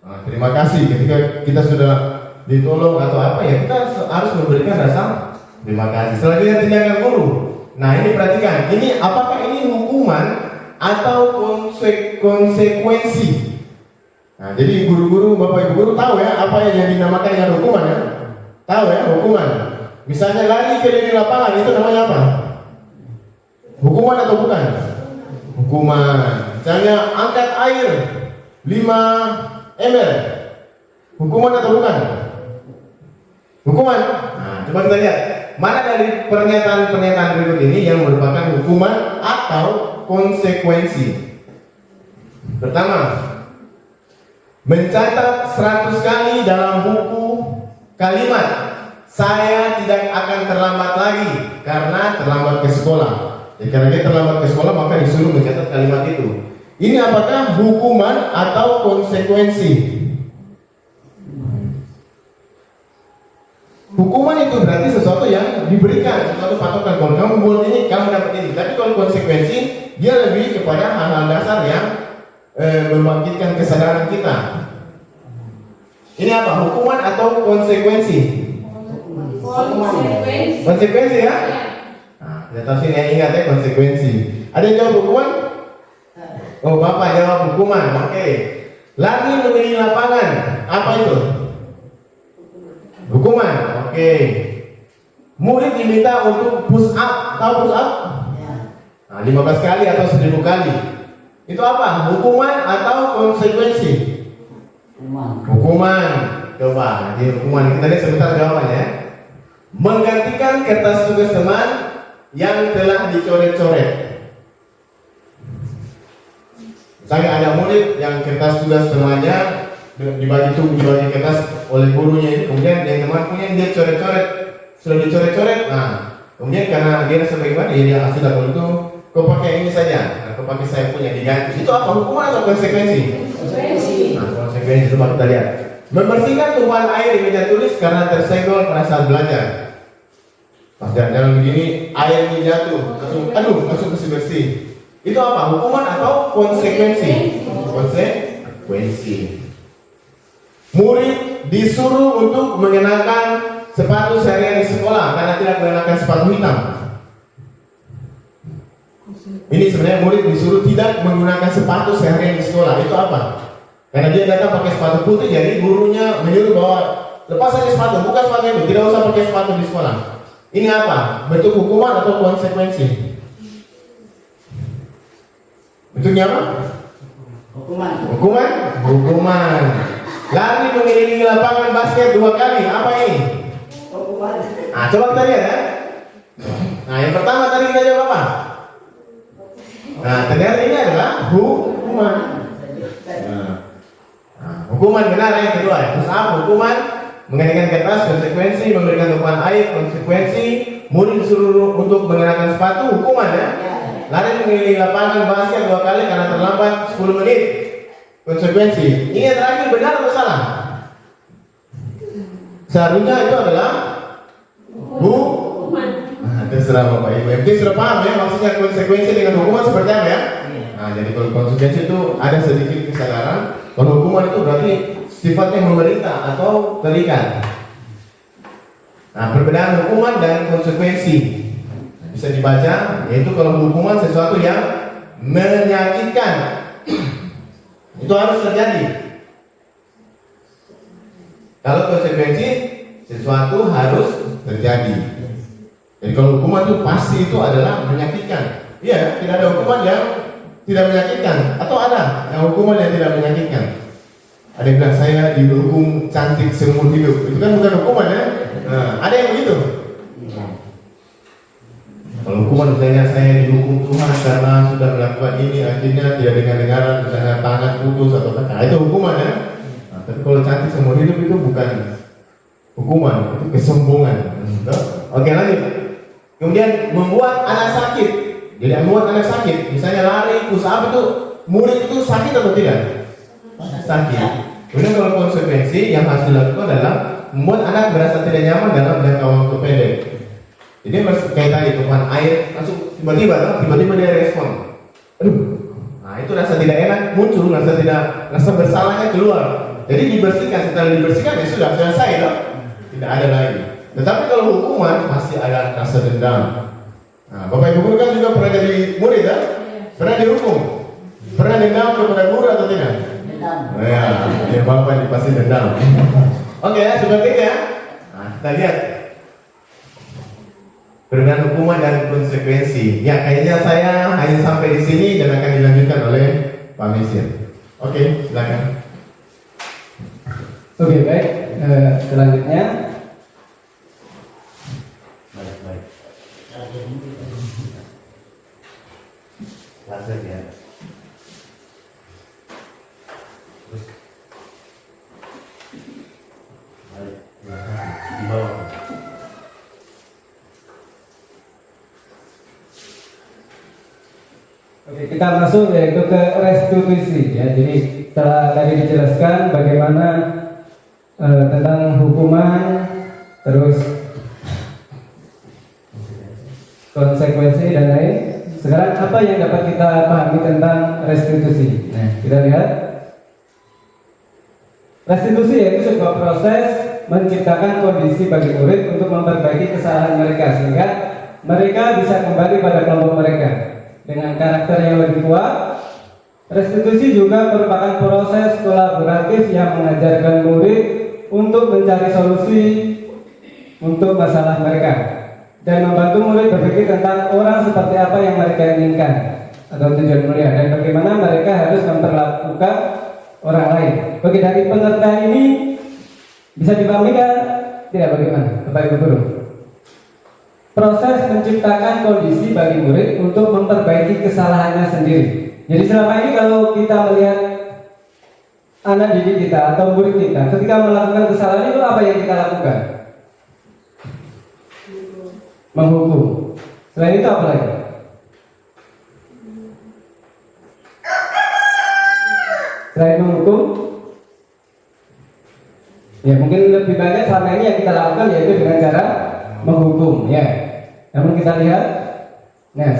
Nah, terima kasih ketika kita sudah ditolong atau apa ya, kita harus memberikan rasa terima kasih. Selanjutnya tindakan guru. Nah, ini perhatikan, ini apakah ini hukuman atau konsekuensi? Nah, jadi guru-guru, bapak ibu guru tahu ya apa yang dinamakan dengan hukuman ya? Tahu ya hukuman. Misalnya lari keliling lapangan, itu namanya apa? Hukuman atau bukan? Hukuman. Misalnya angkat air 5 ember, hukuman atau bukan? Hukuman. Nah, coba kita lihat mana dari pernyataan-pernyataan berikut ini yang merupakan hukuman atau konsekuensi. Pertama, mencatat 100 kali dalam buku kalimat saya tidak akan terlambat lagi karena terlambat ke sekolah. Jadi karena dia terlambat ke sekolah maka disuruh mencatat kalimat itu. Ini apakah hukuman atau konsekuensi? Hukuman itu berarti sesuatu yang diberikan, sesuatu patokan. Kalau kamu buat ini, kamu dapat ini. Tapi kalau konsekuensi, dia lebih kepada hal-hal dasar yang membangkitkan kesadaran kita. Ini apa? Hukuman atau konsekuensi? Konsekuensi ya? Nah, kita tahu sini yang ingat ya konsekuensi. Ada yang jawab hukuman? Oh, Bapak jawab hukuman. Oke. Lari mengelilingi lapangan. Apa itu? Hukuman. Oke. Murid diminta untuk push up. Tahu push up? Nah, 15 kali atau 1000 kali. Itu apa? Hukuman atau konsekuensi? Hukuman. Coba, jadi hukuman. Kita lihat sebentar jawabannya. Menggantikan kertas tugas teman yang telah dicoret-coret. Misalnya ada murid yang kertas tugas temannya dibagi kertas oleh gurunya, kemudian yang teman punya dia coret-coret, sudah dicoret-coret. Nah, kemudian karena dia rasa bagaimana, dia sudah kalau itu kau pakai ini saja, kau pakai saya punya diganti. Itu apa? Hukuman atau konsekuensi? Nah, konsekuensi coba kita lihat. Membersihkan tumpahan air di meja tulis karena tersenggol pada saat belajar. Pas jalan begini, airnya jatuh, langsung bersih-bersih. Itu apa? Hukuman atau konsekuensi? Konsekuensi. Murid disuruh untuk mengenakan sepatu seharian di sekolah karena tidak mengenakan sepatu hitam. Ini sebenarnya murid disuruh tidak menggunakan sepatu seharian di sekolah. Itu apa? Karena dia datang pakai sepatu putih, jadi gurunya menyuruh bahwa lepas saja sepatu, buka sepatu itu, tidak usah pakai sepatu di sekolah. Ini apa? Bentuk hukuman atau konsekuensi? Bentuknya apa? Hukuman. Lari mengelilingi lapangan basket 2 kali. Apa ini? Hukuman. Nah, coba kita lihat ya. Nah, yang pertama tadi kita jawab apa? Nah, ternyata ini adalah hukuman. Hukuman benar yang kedua ya. Terus apa? Hukuman mengenakan kertas, konsekuensi memberikan tumpahan air, konsekuensi murid disuruh untuk mengenakan sepatu, hukuman ya. Lari mengelilingi lapangan basket 2 kali karena terlambat 10 menit. Konsekuensi. Ini yang terakhir benar atau salah? Seharusnya itu adalah hukuman. Nah, terserah Bapak Ibu. Yang penting sudah paham ya maksudnya konsekuensi dengan hukuman seperti apa ya? Nah, jadi kalau konsekuensi itu ada sedikit kesadaran. Kalau hukuman itu berarti sifatnya memerintah atau terikat. Nah, perbedaan hukuman dan konsekuensi bisa dibaca, yaitu kalau hukuman sesuatu yang menyakitkan itu harus terjadi. Kalau konsekuensi sesuatu harus terjadi. Jadi kalau hukuman itu pasti itu adalah menyakitkan. Iya, tidak ada hukuman yang tidak menyakitkan. Atau ada yang hukuman yang tidak menyakitkan. Ada yang bilang saya dihukum cantik seumur hidup. Itu kan bukan hukuman ya. Nah, ada yang begitu. Kalau hukuman misalnya saya dihukum Tuhan karena sudah melakukan ini, akhirnya tidak dengar-dengaran, misalnya tangan putus atau kata, itu hukuman ya. Nah, tapi kalau cantik seumur hidup itu bukan hukuman, itu kesombongan. Oke, lanjut. Kemudian membuat anak sakit. Jadi membuat anak sakit, misalnya lari, push up itu murid itu sakit atau tidak? Sakit. Kemudian kalau konsekuensi yang harus dilakukan adalah membuat anak merasa tidak nyaman dalam jangka waktu pendek. Jadi kayak tadi tumpahan air langsung tiba-tiba dia respon. Aduh, nah itu rasa tidak enak muncul, rasa bersalahnya keluar. Jadi dibersihkan, setelah dibersihkan ya sudah selesai loh. Tidak ada lagi. Tetapi kalau hukuman pasti ada rasa dendam. Nah, Bapak Ibu guru kan juga pernah jadi murid ya? Pernah dihukum? Pernah dendam kepada guru atau tidak? Dendam. Oh, ya Bapak ini pasti dendam. Oke ya, seperti itu ya. Nah, kita lihat. Dengan hukuman dan konsekuensi. Ya, kayaknya saya hanya sampai di sini dan akan dilanjutkan oleh Pak Mesir. Oke, silakan. Oke, baik. Selanjutnya Baik. Langsung ya. Terus. Baik. Di bawah. Oke, kita masuk yaitu ke restitusi ya. Jadi setelah tadi dijelaskan bagaimana tentang hukuman, terus konsekuensi dan lain. Sekarang apa yang dapat kita pahami tentang restitusi? Nah, kita lihat. Restitusi yaitu sebuah proses menciptakan kondisi bagi murid untuk memperbaiki kesalahan mereka sehingga mereka bisa kembali pada kelompok mereka dengan karakter yang lebih kuat. Restitusi juga merupakan proses kolaboratif yang mengajarkan murid untuk mencari solusi untuk masalah mereka dan membantu murid berpikir tentang orang seperti apa yang mereka inginkan atau tujuan mulia dan bagaimana mereka harus memperlakukan orang lain. Bagi dari pengertian ini bisa dipahami kan? Tidak, bagaimana Bapak Ibu Guru? Proses menciptakan kondisi bagi murid untuk memperbaiki kesalahannya sendiri. Jadi selama ini kalau kita melihat anak didik kita atau murid kita ketika melakukan kesalahan itu apa yang kita lakukan? Menghukum. Selain itu apa lagi? Selain menghukum, ya mungkin lebih banyak selama ini yang kita lakukan yaitu dengan cara menghukum, ya. Namun kita lihat, nah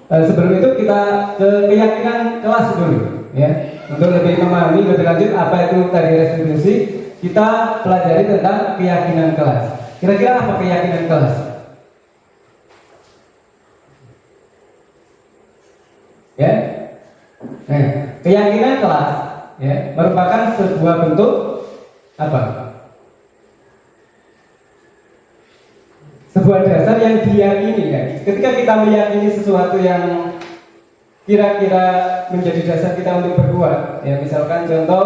sebelum itu kita ke keyakinan kelas dulu, ya. Untuk lebih memahami lebih lanjut apa itu tadi restitusi, kita pelajari tentang keyakinan kelas. Kira-kira apa keyakinan kelas? Ya, nah, keyakinan kelas ya merupakan sebuah bentuk apa? Sebuah dasar yang diyakini ya. Ketika kita meyakini sesuatu yang kira-kira menjadi dasar kita untuk berbuat, ya misalkan contoh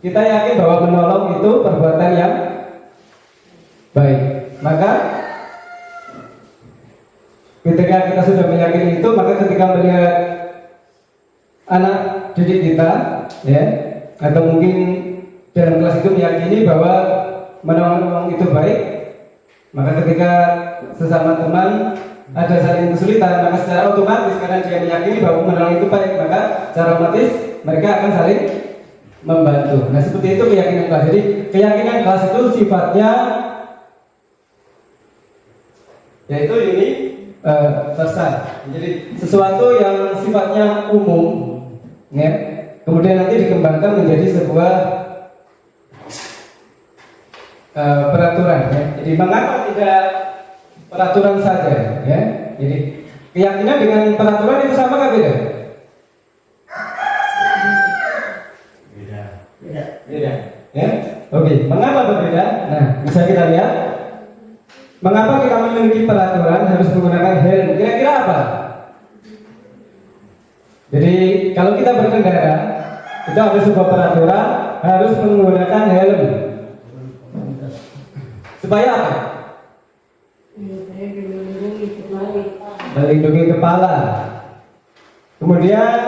kita yakin bahwa menolong itu perbuatan yang baik, maka ketika kita sudah meyakini itu, maka ketika melihat anak didik kita, ya, atau mungkin dalam kelas itu meyakini bahwa menolong itu baik, maka ketika sesama teman ada saling kesulitan, maka secara otomatis karena dia meyakini bahwa menolong itu baik, maka secara otomatis mereka akan saling membantu. Nah, seperti itu keyakinan kelas. Jadi keyakinan kelas itu sifatnya yaitu ini besar. Jadi sesuatu yang sifatnya umum, ya, kemudian nanti dikembangkan menjadi sebuah peraturan. Ya. Jadi mengapa tidak peraturan saja? Ya. Jadi keyakinan dengan peraturan itu sama nggak beda? Beda. Ya. Oke. Mengapa berbeda? Nah, bisa kita lihat. Mengapa kita memiliki peraturan harus menggunakan helm? Kira-kira apa? Jadi kalau kita berkendara, itu ada sebuah peraturan harus menggunakan helm. Supaya apa? Melindungi kepala. Kemudian,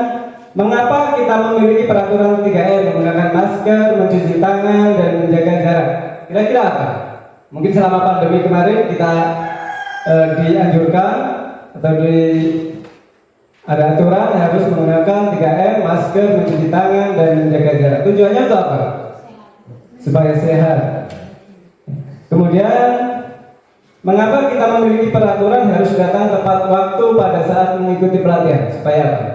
mengapa kita memiliki peraturan 3M menggunakan masker, mencuci tangan, dan menjaga jarak? Kira-kira apa? Mungkin selama pandemi kemarin kita dianjurkan atau ada aturan harus menggunakan 3M, masker, mencuci tangan, dan menjaga jarak. Tujuannya untuk apa? Supaya sehat. Kemudian, mengapa kita memiliki peraturan harus datang tepat waktu pada saat mengikuti pelatihan? Supaya apa?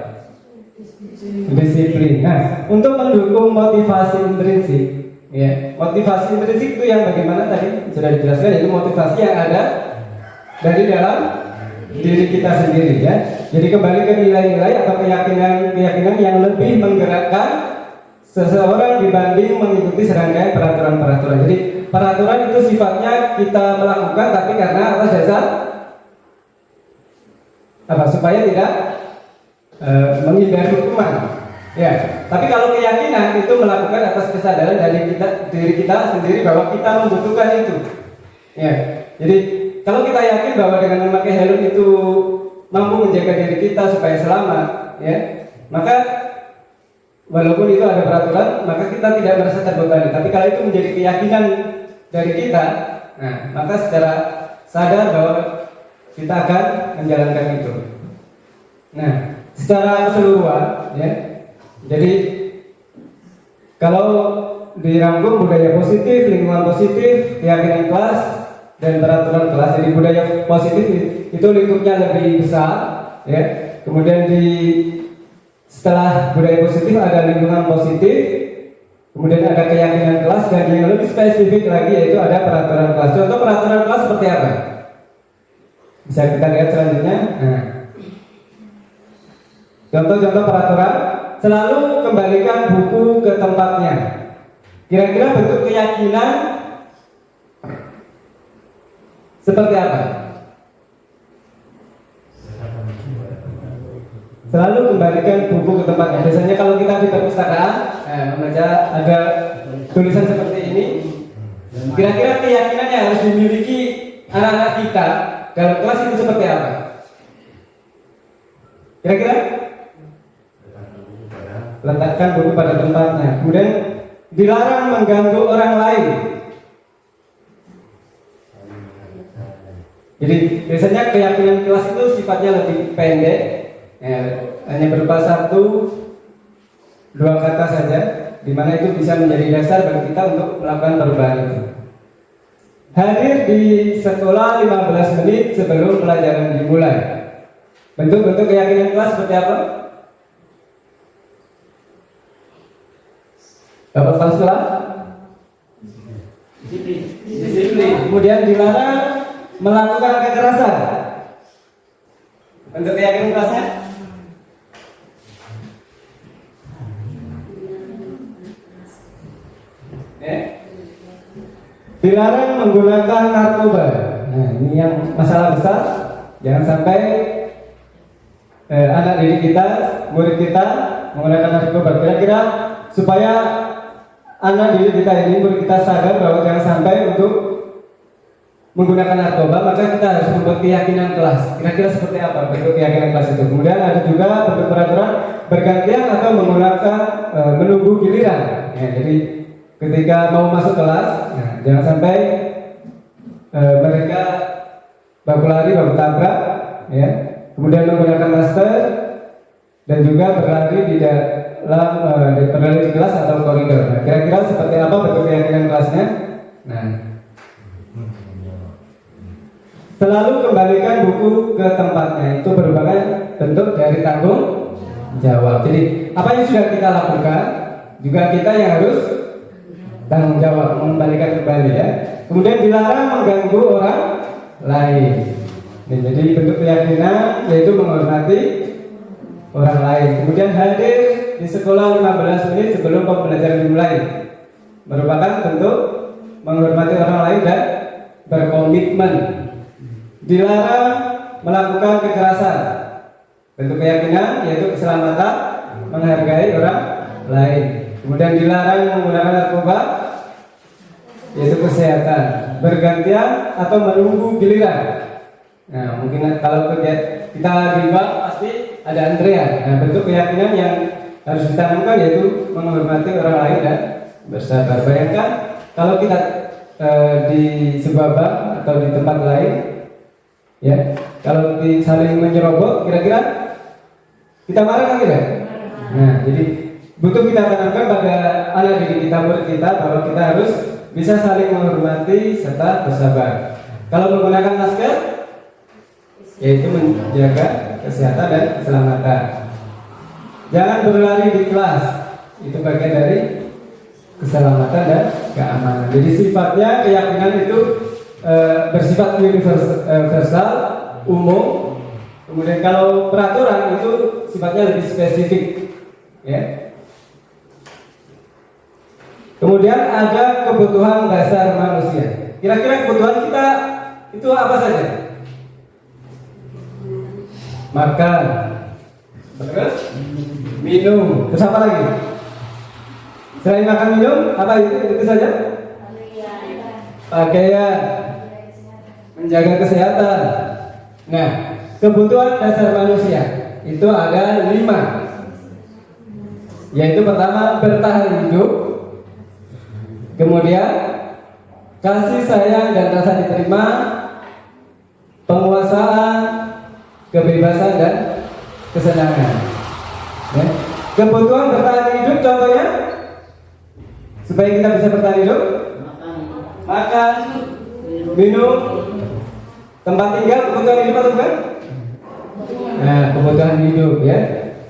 Disiplin. Nah, untuk mendukung motivasi intrinsik, ya, motivasi intrinsik itu yang bagaimana tadi sudah dijelaskan, yaitu motivasi yang ada dari dalam diri kita sendiri, ya. Jadi kembali ke nilai-nilai atau keyakinan yang lebih menggerakkan seseorang dibanding mengikuti serangkaian peraturan-peraturan. Jadi peraturan itu sifatnya kita melakukan tapi karena atas dasar supaya tidak menghindari hukuman. Ya, tapi kalau keyakinan itu melakukan atas kesadaran dari diri kita sendiri bahwa kita membutuhkan itu. Ya, jadi kalau kita yakin bahwa dengan memakai helm itu mampu menjaga diri kita supaya selamat, ya, maka walaupun itu ada peraturan, maka kita tidak merasa terbebani. Tapi kalau itu menjadi keyakinan dari kita, nah, maka secara sadar bahwa kita akan menjalankan itu. Nah, secara keseluruhan, ya, jadi kalau dirangkum budaya positif, lingkungan positif, keyakinan kelas, dan peraturan kelas. Jadi budaya positif itu lingkupnya lebih besar, ya. Kemudian setelah budaya positif ada lingkungan positif, kemudian ada keyakinan kelas, dan yang lebih spesifik lagi yaitu ada peraturan kelas. Contoh peraturan kelas seperti apa? Bisa kita lihat selanjutnya. Nah, contoh-contoh peraturan: selalu kembalikan buku ke tempatnya. Kira-kira bentuk keyakinan seperti apa? Selalu kembalikan buku ke tempatnya. Biasanya kalau kita di perpustakaan membaca ada tulisan seperti ini. Kira-kira keyakinan yang harus dimiliki anak-anak kita dalam kelas itu seperti apa? Kira-kira? Letakkan buku pada tempatnya. Kemudian dilarang mengganggu orang lain. Jadi biasanya keyakinan kelas itu sifatnya lebih pendek, ya, hanya berupa 1-2 kata saja, di mana itu bisa menjadi dasar bagi kita untuk melakukan perubahan itu. Hadir di sekolah 15 menit sebelum pelajaran dimulai. Bentuk-bentuk keyakinan kelas seperti apa? Bapak kepala sekolah? Disiplin. Kemudian dilarang melakukan kekerasan. Bentuk keyakinan kelasnya? Dilarang menggunakan narkoba. Nah, ini yang masalah besar. Jangan sampai anak didik kita, murid kita menggunakan narkoba. Kira-kira supaya anak didik kita ini, murid kita sadar bahwa jangan sampai untuk menggunakan narkoba, maka kita harus membuat keyakinan kelas. Kira-kira seperti apa bentuk keyakinan kelas itu? Kemudian ada juga bentuk peraturan bergantian atau menggunakan menunggu giliran. Ya, jadi ketika mau masuk kelas, nah, jangan sampai mereka baku lari, baku tabrak, ya. Kemudian menggunakan masker dan juga berlari di dalam berlari di kelas atau koridor. Nah, kira-kira seperti apa bentuk keyakinan kelasnya? Nah, selalu kembalikan buku ke tempatnya. Itu merupakan bentuk dari tanggung jawab. Jadi apa yang sudah kita lakukan, juga kita yang harus tanggung jawab, mengembalikan kembali, ya. Kemudian dilarang mengganggu orang lain. Nah, jadi bentuk keyakinan yaitu menghormati orang lain. Kemudian hadir di sekolah 15 menit sebelum pembelajaran dimulai. Merupakan bentuk menghormati orang lain dan berkomitmen. Dilarang melakukan kekerasan. Bentuk keyakinan yaitu keselamatan, menghargai orang lain. Kemudian dilarang menggunakan narkoba, yaitu kesehatan, bergantian atau menunggu giliran. Nah, mungkin kalau kita di bank pasti ada antrean. Nah, bentuk keyakinan yang harus ditanamkan yaitu menghormati orang lain dan bersabar. Bayangkan kalau kita di sebuah bank atau di tempat lain, ya, kalau saling menyerobot, kira-kira kita marah kan tidak? Nah, jadi butuh kita tanamkan pada anak didik kita, murid kita, bahwa kita harus bisa saling menghormati serta bersabar. Kalau menggunakan masker, yaitu menjaga kesehatan dan keselamatan. Jangan berlari di kelas, itu bagian dari keselamatan dan keamanan. Jadi sifatnya keyakinan itu bersifat universal, umum. Kemudian kalau peraturan itu sifatnya lebih spesifik, ya. Kemudian ada kebutuhan dasar manusia. Kira-kira kebutuhan kita itu apa saja? makan, terus minum, terus apa lagi? Selain makan minum, apa itu saja? Pakaian, menjaga kesehatan. Nah, kebutuhan dasar manusia itu ada 5, yaitu pertama bertahan hidup, kemudian kasih sayang dan rasa diterima, penguasaan, kebebasan dan kesenangan. Ya. Kebutuhan bertahan hidup contohnya supaya kita bisa bertahan hidup, makan, minum, tempat tinggal, kebutuhan hidup atau bukan? Nah, kebutuhan hidup ya.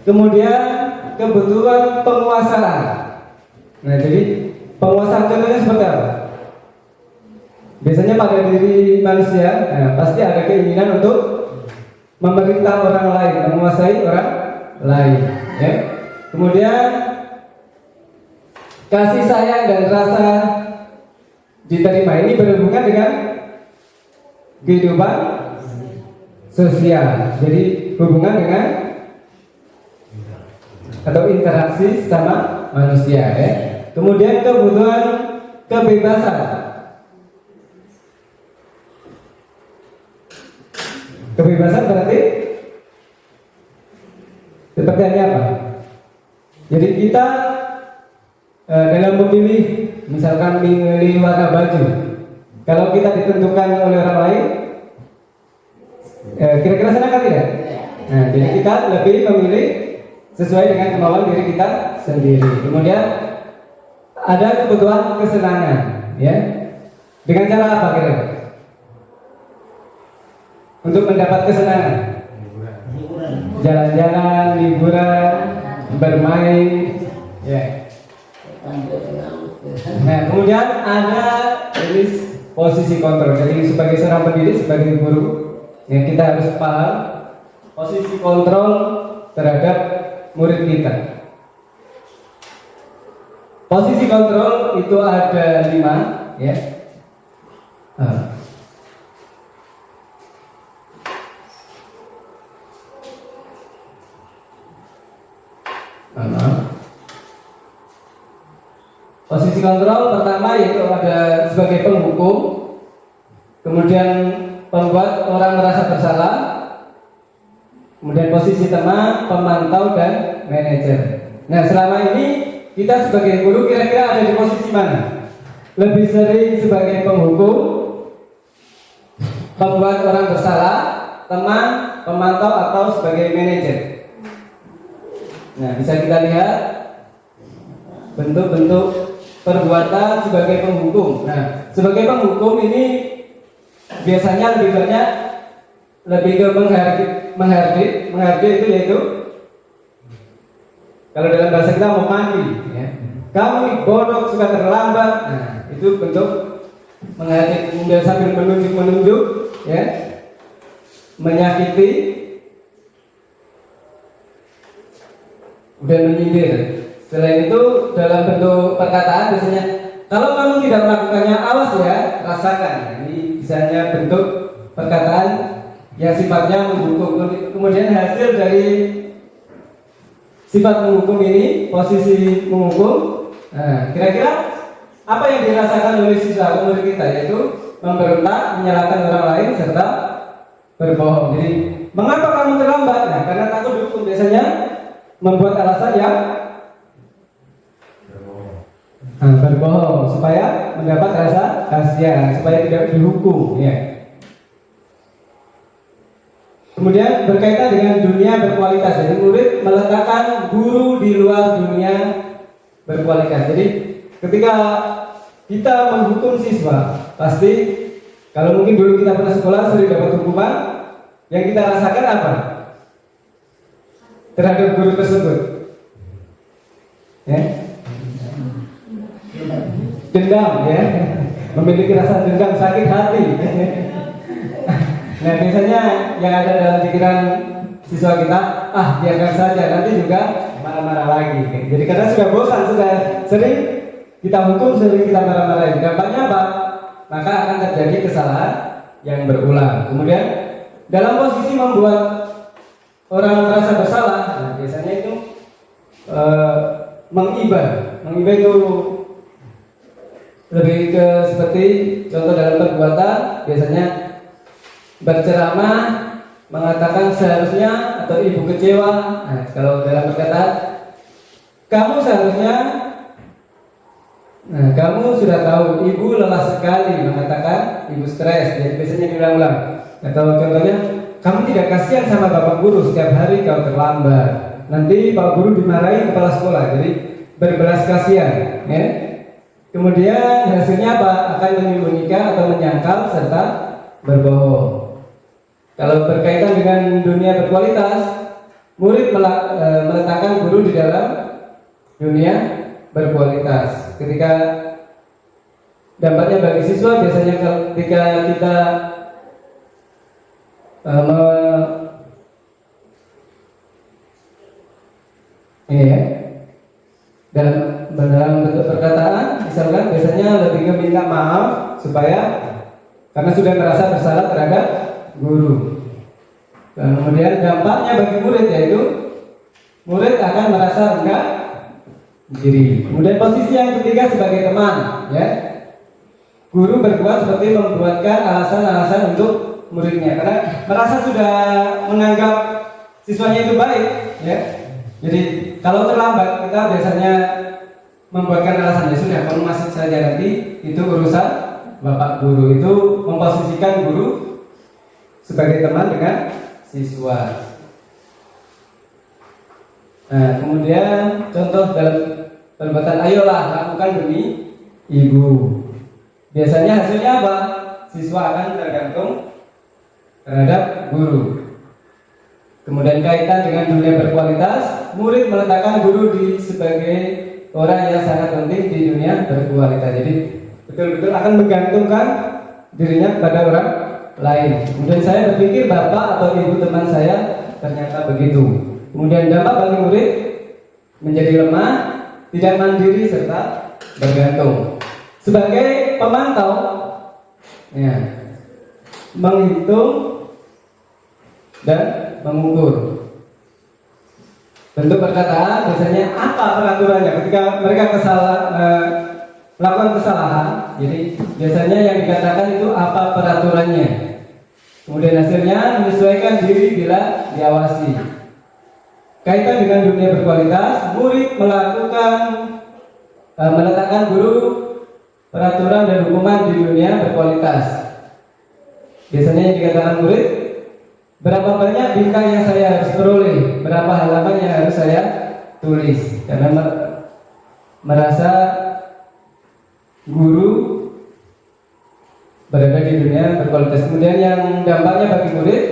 Kemudian kebutuhan penguasaan. Nah, jadi penguasaan contohnya seperti apa? Biasanya pada diri manusia, pasti ada keinginan untuk memerintah orang lain, menguasai orang lain. Ya. Kemudian kasih sayang dan rasa diterima ini berhubungan dengan kehidupan sosial. Jadi hubungan dengan atau interaksi sama manusia. Ya. Kemudian kebutuhan kebebasan. Kebebasan berarti seperti apa? Jadi kita dalam memilih, misalkan memilih warna baju, kalau kita ditentukan oleh orang lain, kira-kira senang kan tidak? Nah, jadi kita lebih memilih sesuai dengan kemauan diri kita sendiri. Kemudian ada kebutuhan kesenangan, ya. Dengan cara apa kira? Untuk mendapat kesenangan, jalan-jalan, liburan, bermain, ya. Nah, kemudian ada jenis posisi kontrol. Jadi sebagai seorang pendidik, sebagai guru, yang kita harus paham posisi kontrol terhadap murid kita. Posisi kontrol itu ada 5, ya. Posisi kontrol pertama yaitu ada sebagai penghukum, kemudian pembuat orang merasa bersalah, kemudian posisi teman, pemantau dan manajer. Nah, selama ini kita sebagai guru kira-kira ada di posisi mana? Lebih sering sebagai penghukum, pembuat orang bersalah, teman, pemantau atau sebagai manajer. Nah, bisa kita lihat bentuk-bentuk perbuatan sebagai penghukum. Nah, sebagai penghukum ini biasanya lebih banyak lebih ke menghardik itu yaitu kalau dalam bahasa kita memanggil, ya. Kamu ini bodoh, suka terlambat. Nah, itu bentuk menghardik, kemudian sambil menunjuk, ya, menyakiti, dan menyindir. Selain itu dalam bentuk perkataan biasanya kalau kamu tidak melakukannya awas ya, rasakan. Ini misalnya bentuk perkataan yang sifatnya menghukum. Kemudian hasil dari sifat menghukum ini, posisi menghukum. Nah, kira-kira apa yang dirasakan oleh siswa murid kita, yaitu memberontak, menyalahkan orang lain serta berbohong. Jadi mengapa kamu terlambat? Nah, karena takut dihukum. Biasanya membuat alasan yang berbohong supaya mendapat rasa kasihan, supaya tidak dihukum, ya. Kemudian berkaitan dengan dunia berkualitas. Jadi murid meletakkan guru di luar dunia berkualitas. Jadi ketika kita menghukum siswa, pasti kalau mungkin dulu kita pernah sekolah sering dapat hukuman, yang kita rasakan apa terhadap guru tersebut? Ya. Dendam, ya, memiliki rasa dendam, sakit hati. Nah, biasanya yang ada dalam pikiran siswa kita, biarkan saja, nanti juga marah-marah lagi. Jadi karena sudah bosan, sudah sering kita hukum, sering kita marah-marahin. Dampaknya apa? Maka akan terjadi kesalahan yang berulang. Kemudian dalam posisi membuat orang merasa bersalah, nah, biasanya itu mengiba. Mengiba itu lebih ke seperti contoh dalam perbuatan, biasanya berceramah, mengatakan seharusnya atau ibu kecewa. Nah, kalau dalam perkataan kamu seharusnya, nah, kamu sudah tahu ibu lelah sekali, mengatakan ibu stres. Jadi biasanya diulang-ulang. Atau contohnya, kamu tidak kasihan sama bapak guru, setiap hari kau terlambat. Nanti pak guru dimarahi kepala sekolah. Jadi berbelas kasihan, ya. Kemudian hasilnya apa? Akan menyembunyikan atau menyangkal serta berbohong. Kalau berkaitan dengan dunia berkualitas, murid meletakkan guru di dalam dunia berkualitas. Ketika dampaknya bagi siswa, biasanya ketika kita ini ya, dalam bentuk perkataan, misalkan biasanya lebih meminta maaf supaya karena sudah merasa bersalah terhadap guru. Dan kemudian dampaknya bagi murid yaitu murid akan merasa rendah diri. Kemudian posisi yang ketiga sebagai teman, ya. Guru berbuat seperti membuatkan alasan-alasan untuk muridnya karena merasa sudah menganggap siswanya itu baik, ya. Jadi kalau terlambat kita biasanya membuatkan alasan, ya sudah kamu masuk saja, nanti itu urusan bapak guru. Itu memposisikan guru sebagai teman dengan siswa. Nah, kemudian contoh dalam perbuatan, ayolah lakukan demi ibu. Biasanya hasilnya apa? Siswa akan tergantung terhadap guru. Kemudian kaitan dengan dunia berkualitas, murid meletakkan guru sebagai orang yang sangat penting di dunia berkualitas. Jadi betul-betul akan menggantungkan dirinya kepada orang lain. Kemudian saya berpikir bapak atau ibu teman saya ternyata begitu. Kemudian dampak bagi murid menjadi lemah, tidak mandiri serta bergantung. Sebagai pemantau, ya, menghitung dan mengukur. Bentuk perkataan biasanya apa peraturannya ketika mereka melakukan kesalahan. Jadi biasanya yang dikatakan itu apa peraturannya. Kemudian hasilnya menyesuaikan diri bila diawasi. Kaitan dengan dunia berkualitas, murid meletakkan guru peraturan dan hukuman di dunia berkualitas. Biasanya yang dikatakan murid, berapa banyak bintang yang saya harus peroleh, berapa halaman yang harus saya tulis, karena merasa guru berada di dunia berkualitas. Kemudian yang dampaknya bagi murid,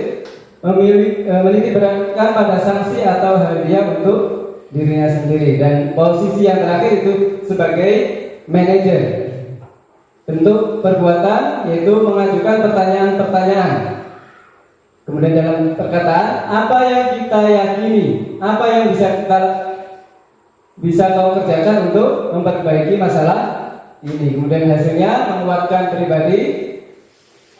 menitik beratkan pada sanksi atau hadiah untuk dirinya sendiri. Dan posisi yang terakhir itu sebagai manajer. Bentuk perbuatan yaitu mengajukan pertanyaan-pertanyaan. Kemudian dalam perkataan, apa yang kita yakini, apa yang bisa kau kerjakan untuk memperbaiki masalah ini. Kemudian hasilnya menguatkan pribadi.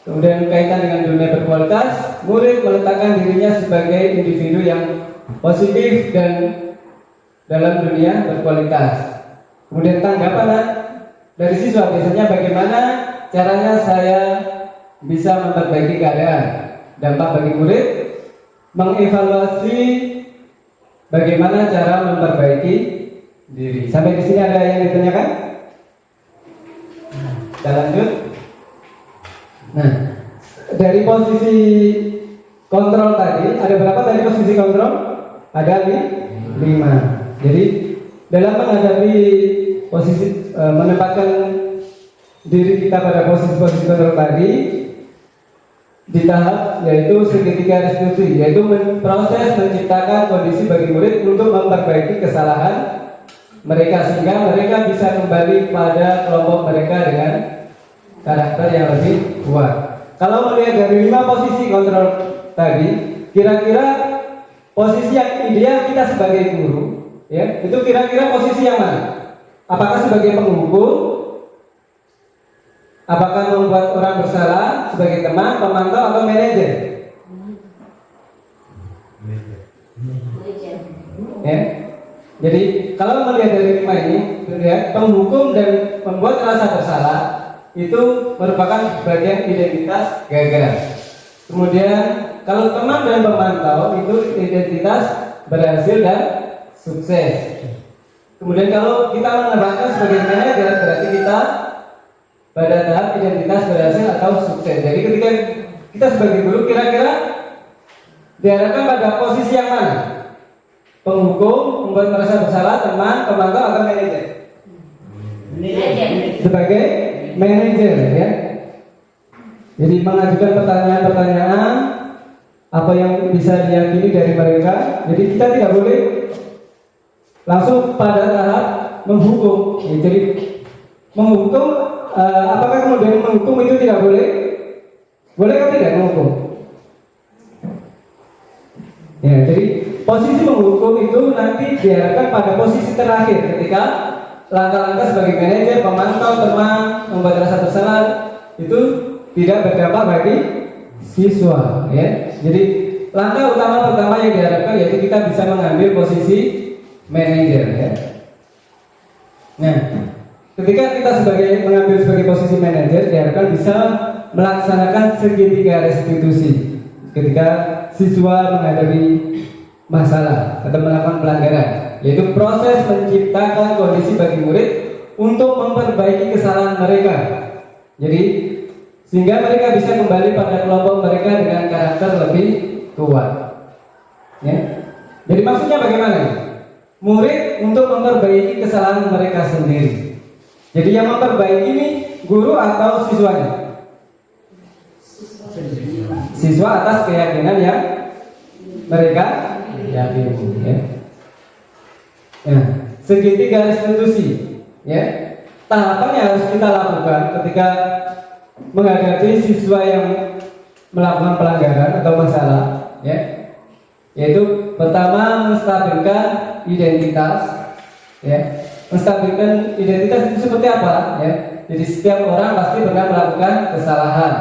Kemudian kaitan dengan dunia berkualitas, murid meletakkan dirinya sebagai individu yang positif dan dalam dunia berkualitas. Kemudian tanggapan dari siswa, biasanya bagaimana caranya saya bisa memperbaiki keadaan. Dampak bagi murid, mengevaluasi bagaimana cara memperbaiki diri. Sampai di sini ada yang ditanyakan? Kita lanjut. Nah, dari posisi kontrol tadi, ada berapa tadi posisi kontrol? Ada 5. Jadi dalam menghadapi posisi menempatkan diri kita pada posisi-posisi kontrol tadi, di tahap yaitu segitiga restitusi, yaitu proses menciptakan kondisi bagi murid untuk memperbaiki kesalahan mereka sehingga mereka bisa kembali pada kelompok mereka dengan karakter yang lebih kuat. Kalau melihat dari 5 posisi kontrol tadi, kira-kira posisi yang ideal kita sebagai guru, ya, itu kira-kira posisi yang mana? Apakah sebagai penghukum? Apakah membuat orang bersalah sebagai teman, pemantau, atau manajer? Jadi kalau melihat dari 5 ini, lihat penghukum dan membuat rasa bersalah itu merupakan bagian identitas gagal. Kemudian kalau teman dan pemantau itu identitas berhasil dan sukses. Kemudian kalau kita menerapkan sebagai manajer berarti kita pada tahap identitas berhasil atau sukses. Jadi ketika kita sebagai guru kira-kira diharapkan pada posisi yang mana? Penghukum, membuat merasa bersalah, teman, pemantau atau manajer? Sebagai manajer ya. Jadi mengajukan pertanyaan-pertanyaan apa yang bisa diyakini dari mereka. Jadi kita tidak boleh langsung pada tahap menghukum. Ya, jadi menghukum, apakah kemudian menghukum itu tidak boleh? Boleh atau tidak menghukum? Ya, jadi posisi menghukum itu nanti diharapkan pada posisi terakhir ketika langkah-langkah sebagai manajer, pemantau, teman, membuat rasa bersalah itu tidak berdampak bagi siswa. Ya, jadi langkah utama pertama yang diharapkan yaitu kita bisa mengambil posisi manajer. Ya. Nah, ketika kita mengambil sebagai posisi manajer diharapkan bisa melaksanakan segitiga restitusi ketika siswa menghadapi masalah atau melakukan pelanggaran, yaitu proses menciptakan kondisi bagi murid untuk memperbaiki kesalahan mereka. Jadi sehingga mereka bisa kembali pada kelompok mereka dengan karakter lebih kuat. Ya. Jadi maksudnya bagaimana? Murid untuk memperbaiki kesalahan mereka sendiri. Jadi yang memperbaiki ini guru atau siswanya? Siswa atas keyakinan yang mereka yakini. Ya. Nah, segitiga restitusi. Ya. Tahapan yang harus kita lakukan ketika menghadapi siswa yang melakukan pelanggaran atau masalah, ya, yaitu pertama menstabilkan identitas, ya. Menstabilkan identitas itu seperti apa? Ya. Jadi setiap orang pasti pernah melakukan kesalahan.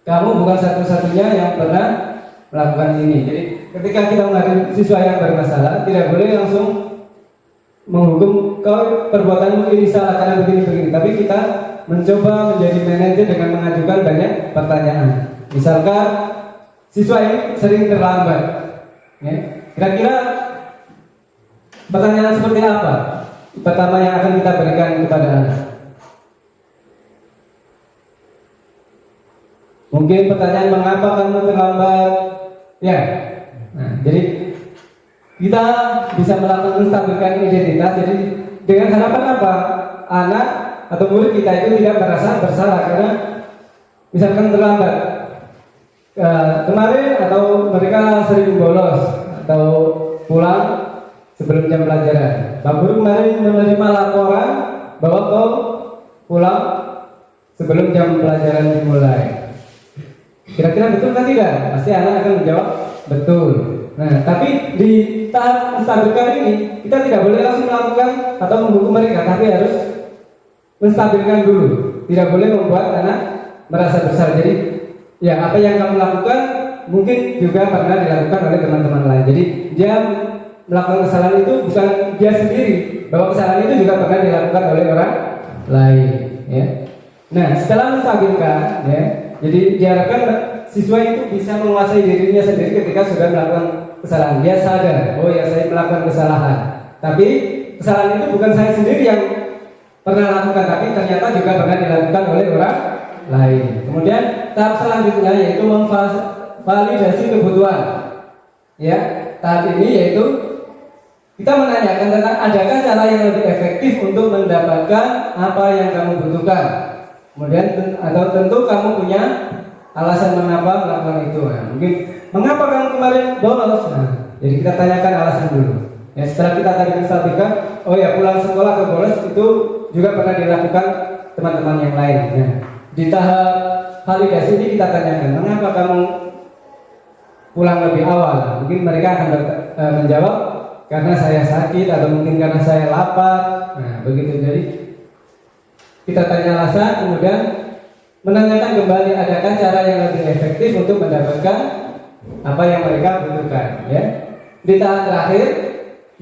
Kamu bukan satu-satunya yang pernah melakukan ini. Jadi ketika kita menghadapi siswa yang bermasalah, tidak boleh langsung menghukum kau perbuatanmu ini salah karena begini-begini. Tapi kita mencoba menjadi manajer dengan mengajukan banyak pertanyaan. Misalkan siswa ini sering terlambat, ya. Kira-kira pertanyaan seperti apa pertama yang akan kita berikan kepada anak? Mungkin pertanyaan mengapa kamu terlambat? Ya. Nah, jadi kita bisa melakukan menstabilkan identitas. Jadi dengan harapan apa? Anak atau murid kita itu tidak merasa bersalah karena misalkan terlambat kemarin atau mereka sering bolos atau pulang sebelum jam pelajaran. Pak Guru kemarin menerima laporan bahwa kau pulang sebelum jam pelajaran dimulai. Kira-kira betul kan tidak? Pasti anak akan menjawab betul. Nah, tapi di tahap menstabilkan ini kita tidak boleh langsung melakukan atau menghukum mereka, tapi harus menstabilkan dulu. Tidak boleh membuat anak merasa bersalah. Jadi, ya apa yang kamu lakukan mungkin juga pernah dilakukan oleh teman-teman lain. Jadi dia melakukan kesalahan itu bukan dia sendiri, bahwa kesalahan itu juga pernah dilakukan oleh orang lain. Ya. Nah, setelah menstabilkan, ya. Jadi diharapkan siswa itu bisa menguasai dirinya sendiri ketika sudah melakukan kesalahan. Dia sadar, oh ya saya melakukan kesalahan. Tapi kesalahan itu bukan saya sendiri yang pernah lakukan, tapi ternyata juga pernah dilakukan oleh orang lain. Kemudian tahap selanjutnya yaitu memvalidasi kebutuhan. Ya, tahap ini yaitu kita menanyakan tentang adakah cara yang lebih efektif untuk mendapatkan apa yang kamu butuhkan. Kemudian atau tentu kamu punya alasan mengapa melakukan itu. Nah, mungkin mengapa kamu kemarin bolos? Nah, jadi kita tanyakan alasan dulu. Ya, setelah kita tadi menstabilkan, oh ya pulang sekolah ke bolos itu juga pernah dilakukan teman-teman yang lain. Nah, di tahap validasi ini kita tanyakan, mengapa kamu pulang lebih awal? Mungkin mereka akan menjawab karena saya sakit atau mungkin karena saya lapar. Nah, begitu. Jadi kita tanya alasan, kemudian menanyakan kembali adakah cara yang lebih efektif untuk mendapatkan apa yang mereka butuhkan. Ya. Di tahap terakhir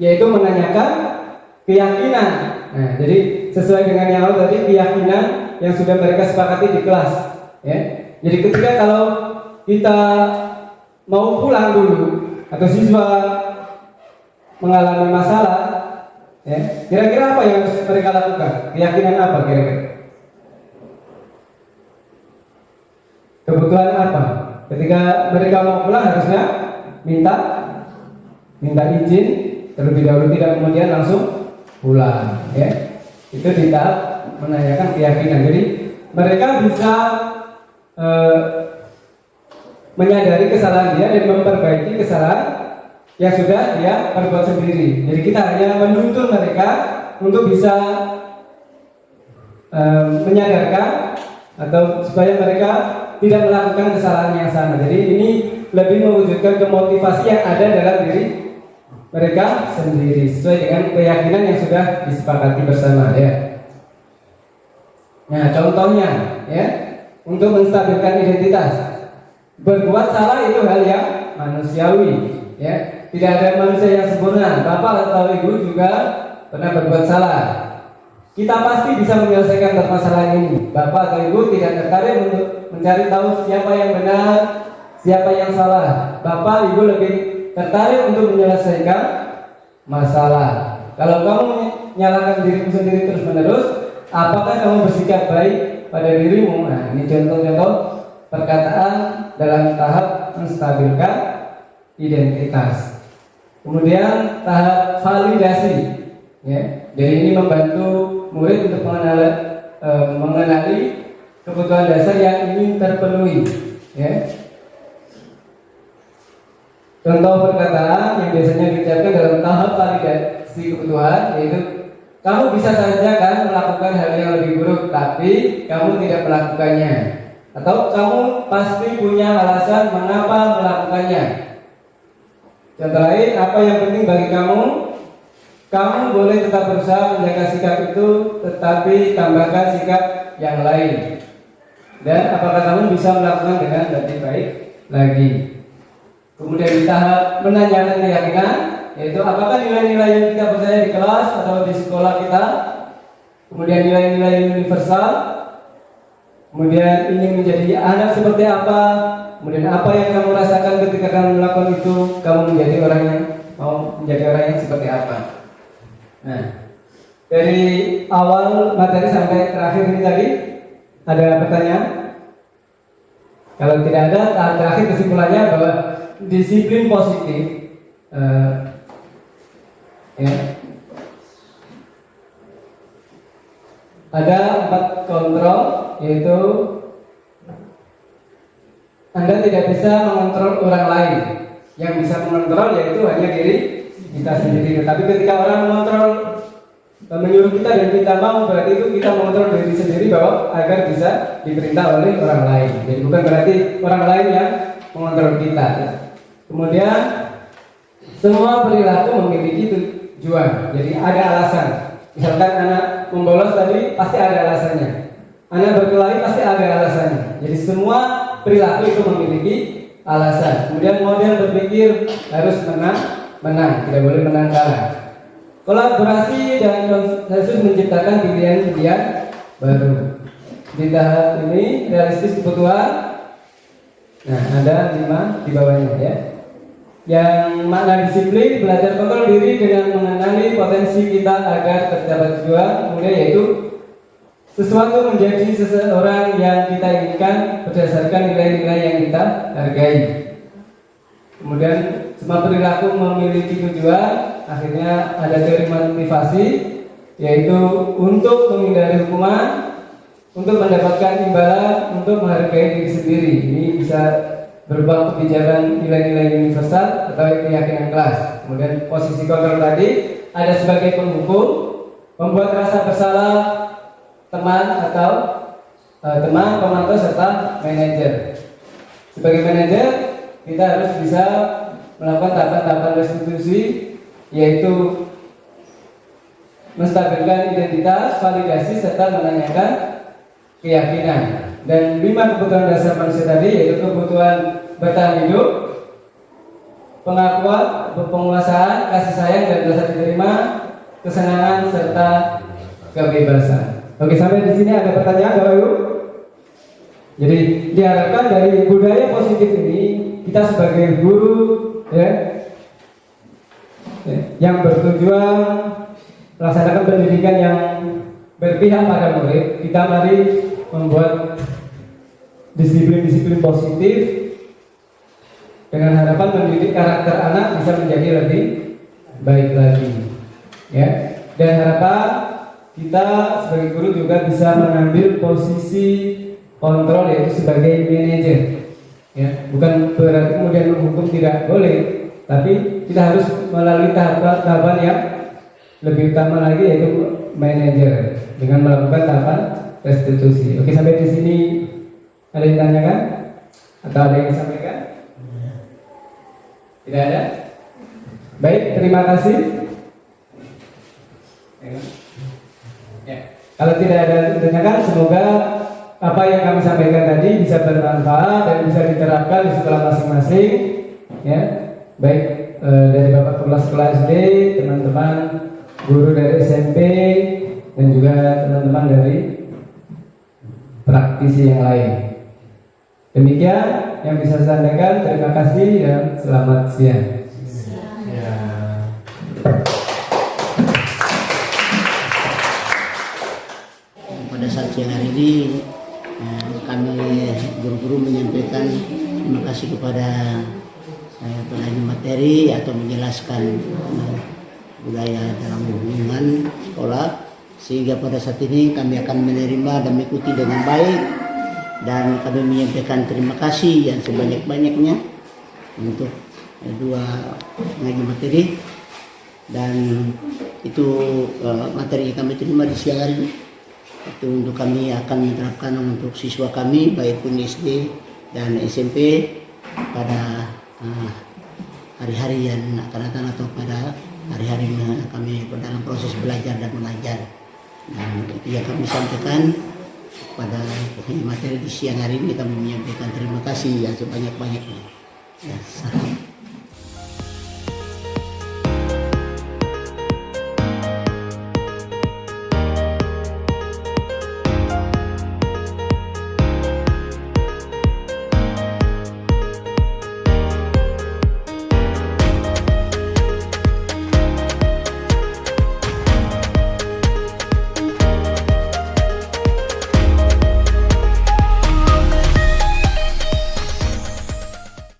yaitu menanyakan keyakinan. Nah, jadi sesuai dengan yang lalu tadi, keyakinan yang sudah mereka sepakati di kelas. Ya. Jadi ketika kalau kita mau pulang dulu atau siswa mengalami masalah, ya, kira-kira apa yang harus mereka lakukan? Keyakinan apa kira-kira? Kebutuhan apa? Ketika mereka mau pulang harusnya minta izin terlebih dahulu, tidak kemudian langsung pulang. Ya, itu di tahap menanyakan keyakinan. Jadi mereka bisa menyadari kesalahan dia dan memperbaiki kesalahan yang sudah dia perbuat sendiri. Jadi kita hanya menuntun mereka untuk bisa menyadarkan atau supaya mereka tidak melakukan kesalahan yang sama. Jadi ini lebih mewujudkan kemotivasi yang ada dalam diri mereka sendiri sesuai dengan keyakinan yang sudah disepakati bersama. Ya. Nah, contohnya, ya, untuk menstabilkan identitas, berbuat salah itu hal yang manusiawi. Ya, tidak ada manusia yang sempurna. Bapak atau ibu juga pernah berbuat salah. Kita pasti bisa menyelesaikan permasalahan ini. Bapak atau ibu tidak tertarik untuk mencari tahu siapa yang benar, siapa yang salah. Bapak, ibu lebih tertarik untuk menyelesaikan masalah. Kalau kamu menyalahkan dirimu sendiri terus-menerus, apakah kamu bersikap baik pada dirimu? Nah, ini contoh-contoh perkataan dalam tahap menstabilkan identitas. Kemudian tahap validasi. Ya, jadi ini membantu murid untuk mengenali kebutuhan dasar yang ingin terpenuhi. Ya. Contoh perkataan yang biasanya diucapkan dalam tahap validasi kebutuhan yaitu, kamu bisa saja kan melakukan hal yang lebih buruk, tapi kamu tidak melakukannya. Atau kamu pasti punya alasan mengapa melakukannya. Contoh lain, apa yang penting bagi kamu? Kamu boleh tetap berusaha menjaga sikap itu, tetapi tambahkan sikap yang lain. Dan apakah kamu bisa melakukan dengan lebih baik lagi? Kemudian di tahap menanyakan keyakinan, yaitu apakah nilai-nilai yang kita percaya di kelas atau di sekolah kita, kemudian nilai-nilai universal, kemudian ingin menjadi anak seperti apa, kemudian apa yang kamu rasakan ketika kamu melakukan itu, kamu menjadi orang yang mau menjadi orang yang seperti apa. Nah, dari awal materi sampai terakhir ini tadi, ada pertanyaan? Kalau tidak ada, tahap terakhir kesimpulannya bahwa disiplin positif ya, ada 4 kontrol, yaitu Anda tidak bisa mengontrol orang lain. Yang bisa mengontrol yaitu hanya diri kita sendiri. Tapi ketika orang mengontrol, menyuruh kita dan kita mau, berarti itu kita mengontrol diri sendiri bahwa agar bisa diperintah oleh orang lain. Jadi bukan berarti orang lain yang mengontrol kita. Kemudian semua perilaku memiliki tujuan. Jadi ada alasan. Misalkan anak membolos tadi pasti ada alasannya. Anak berkelahi pasti ada alasannya. Jadi semua perilaku itu memiliki alasan. Kemudian model berpikir harus menang, tidak boleh menang kalah. Kolaborasi dan konsensus menciptakan pilihan-pilihan baru. Di tahap ini realistis kebutuhan. Nah, ada 5 di bawahnya ya. Yang makna disiplin, belajar kontrol diri dengan mengenali potensi kita agar tercapai tujuan. Kemudian yaitu sesuatu menjadi seseorang yang kita inginkan berdasarkan nilai-nilai yang kita hargai. Kemudian semua perilaku memiliki tujuan. Akhirnya ada teori motivasi, yaitu untuk menghindari hukuman, untuk mendapatkan imbalan, untuk menghargai diri sendiri. Ini bisa berupa kebijakan nilai-nilai universal atau keyakinan kelas. Kemudian posisi kontrol tadi ada sebagai penghukum, membuat rasa bersalah teman atau teman, pemantau serta manajer. Sebagai manajer kita harus bisa melakukan tahapan-tahapan restitusi, yaitu menstabilkan identitas, validasi serta menanyakan keyakinan. Dan 5 kebutuhan dasar manusia tadi yaitu kebutuhan bertahan hidup, pengakuan, penguasaan, kasih sayang dan rasa diterima, kesenangan serta kebebasan. Oke, sampai di sini ada pertanyaan Bapak Ibu? Jadi diharapkan dari budaya positif ini kita sebagai guru yang bertujuan melaksanakan pendidikan yang berpihak pada murid, kita mari membuat disiplin-disiplin positif dengan harapan mendidik karakter anak bisa menjadi lebih baik lagi, ya. Dan harapan kita sebagai guru juga bisa mengambil posisi kontrol, yaitu sebagai manajer, ya. Bukan berarti kemudian menghukum tidak boleh, tapi kita harus melalui tahapan yang lebih utama lagi, yaitu manajer dengan melakukan tahapan restitusi. Oke, sampai di sini ada yang ditanyakan atau ada yang disampaikan? Tidak ada? Baik, terima kasih. Ya. Kalau tidak ada yang ditanyakan, semoga apa yang kami sampaikan tadi bisa bermanfaat dan bisa diterapkan di sekolah masing-masing, ya. Baik dari Bapak Kepala Sekolah SD, teman-teman guru dari SMP, dan juga teman-teman dari praktisi yang lain. Demikian yang bisa saya sampaikan. Terima kasih dan selamat siang. Pada saat siang hari ini kami guru-guru menyampaikan terima kasih kepada penanya materi atau menjelaskan budaya dalam hubungan sekolah, sehingga pada saat ini kami akan menerima dan mengikuti dengan baik, dan kami menyampaikan terima kasih yang sebanyak-banyaknya untuk dua pengaji materi, dan itu materi yang kami terima di siang hari ini. Itu untuk kami akan menerapkan untuk siswa kami baik pun SD dan SMP pada hari-hari yang akan datang atau pada hari-hari kami dalam proses belajar dan mengajar. Dan itu yang kami sampaikan pada materi di siang hari ini. Kami menyampaikan terima kasih yang sebanyak-banyaknya. Ya, salam.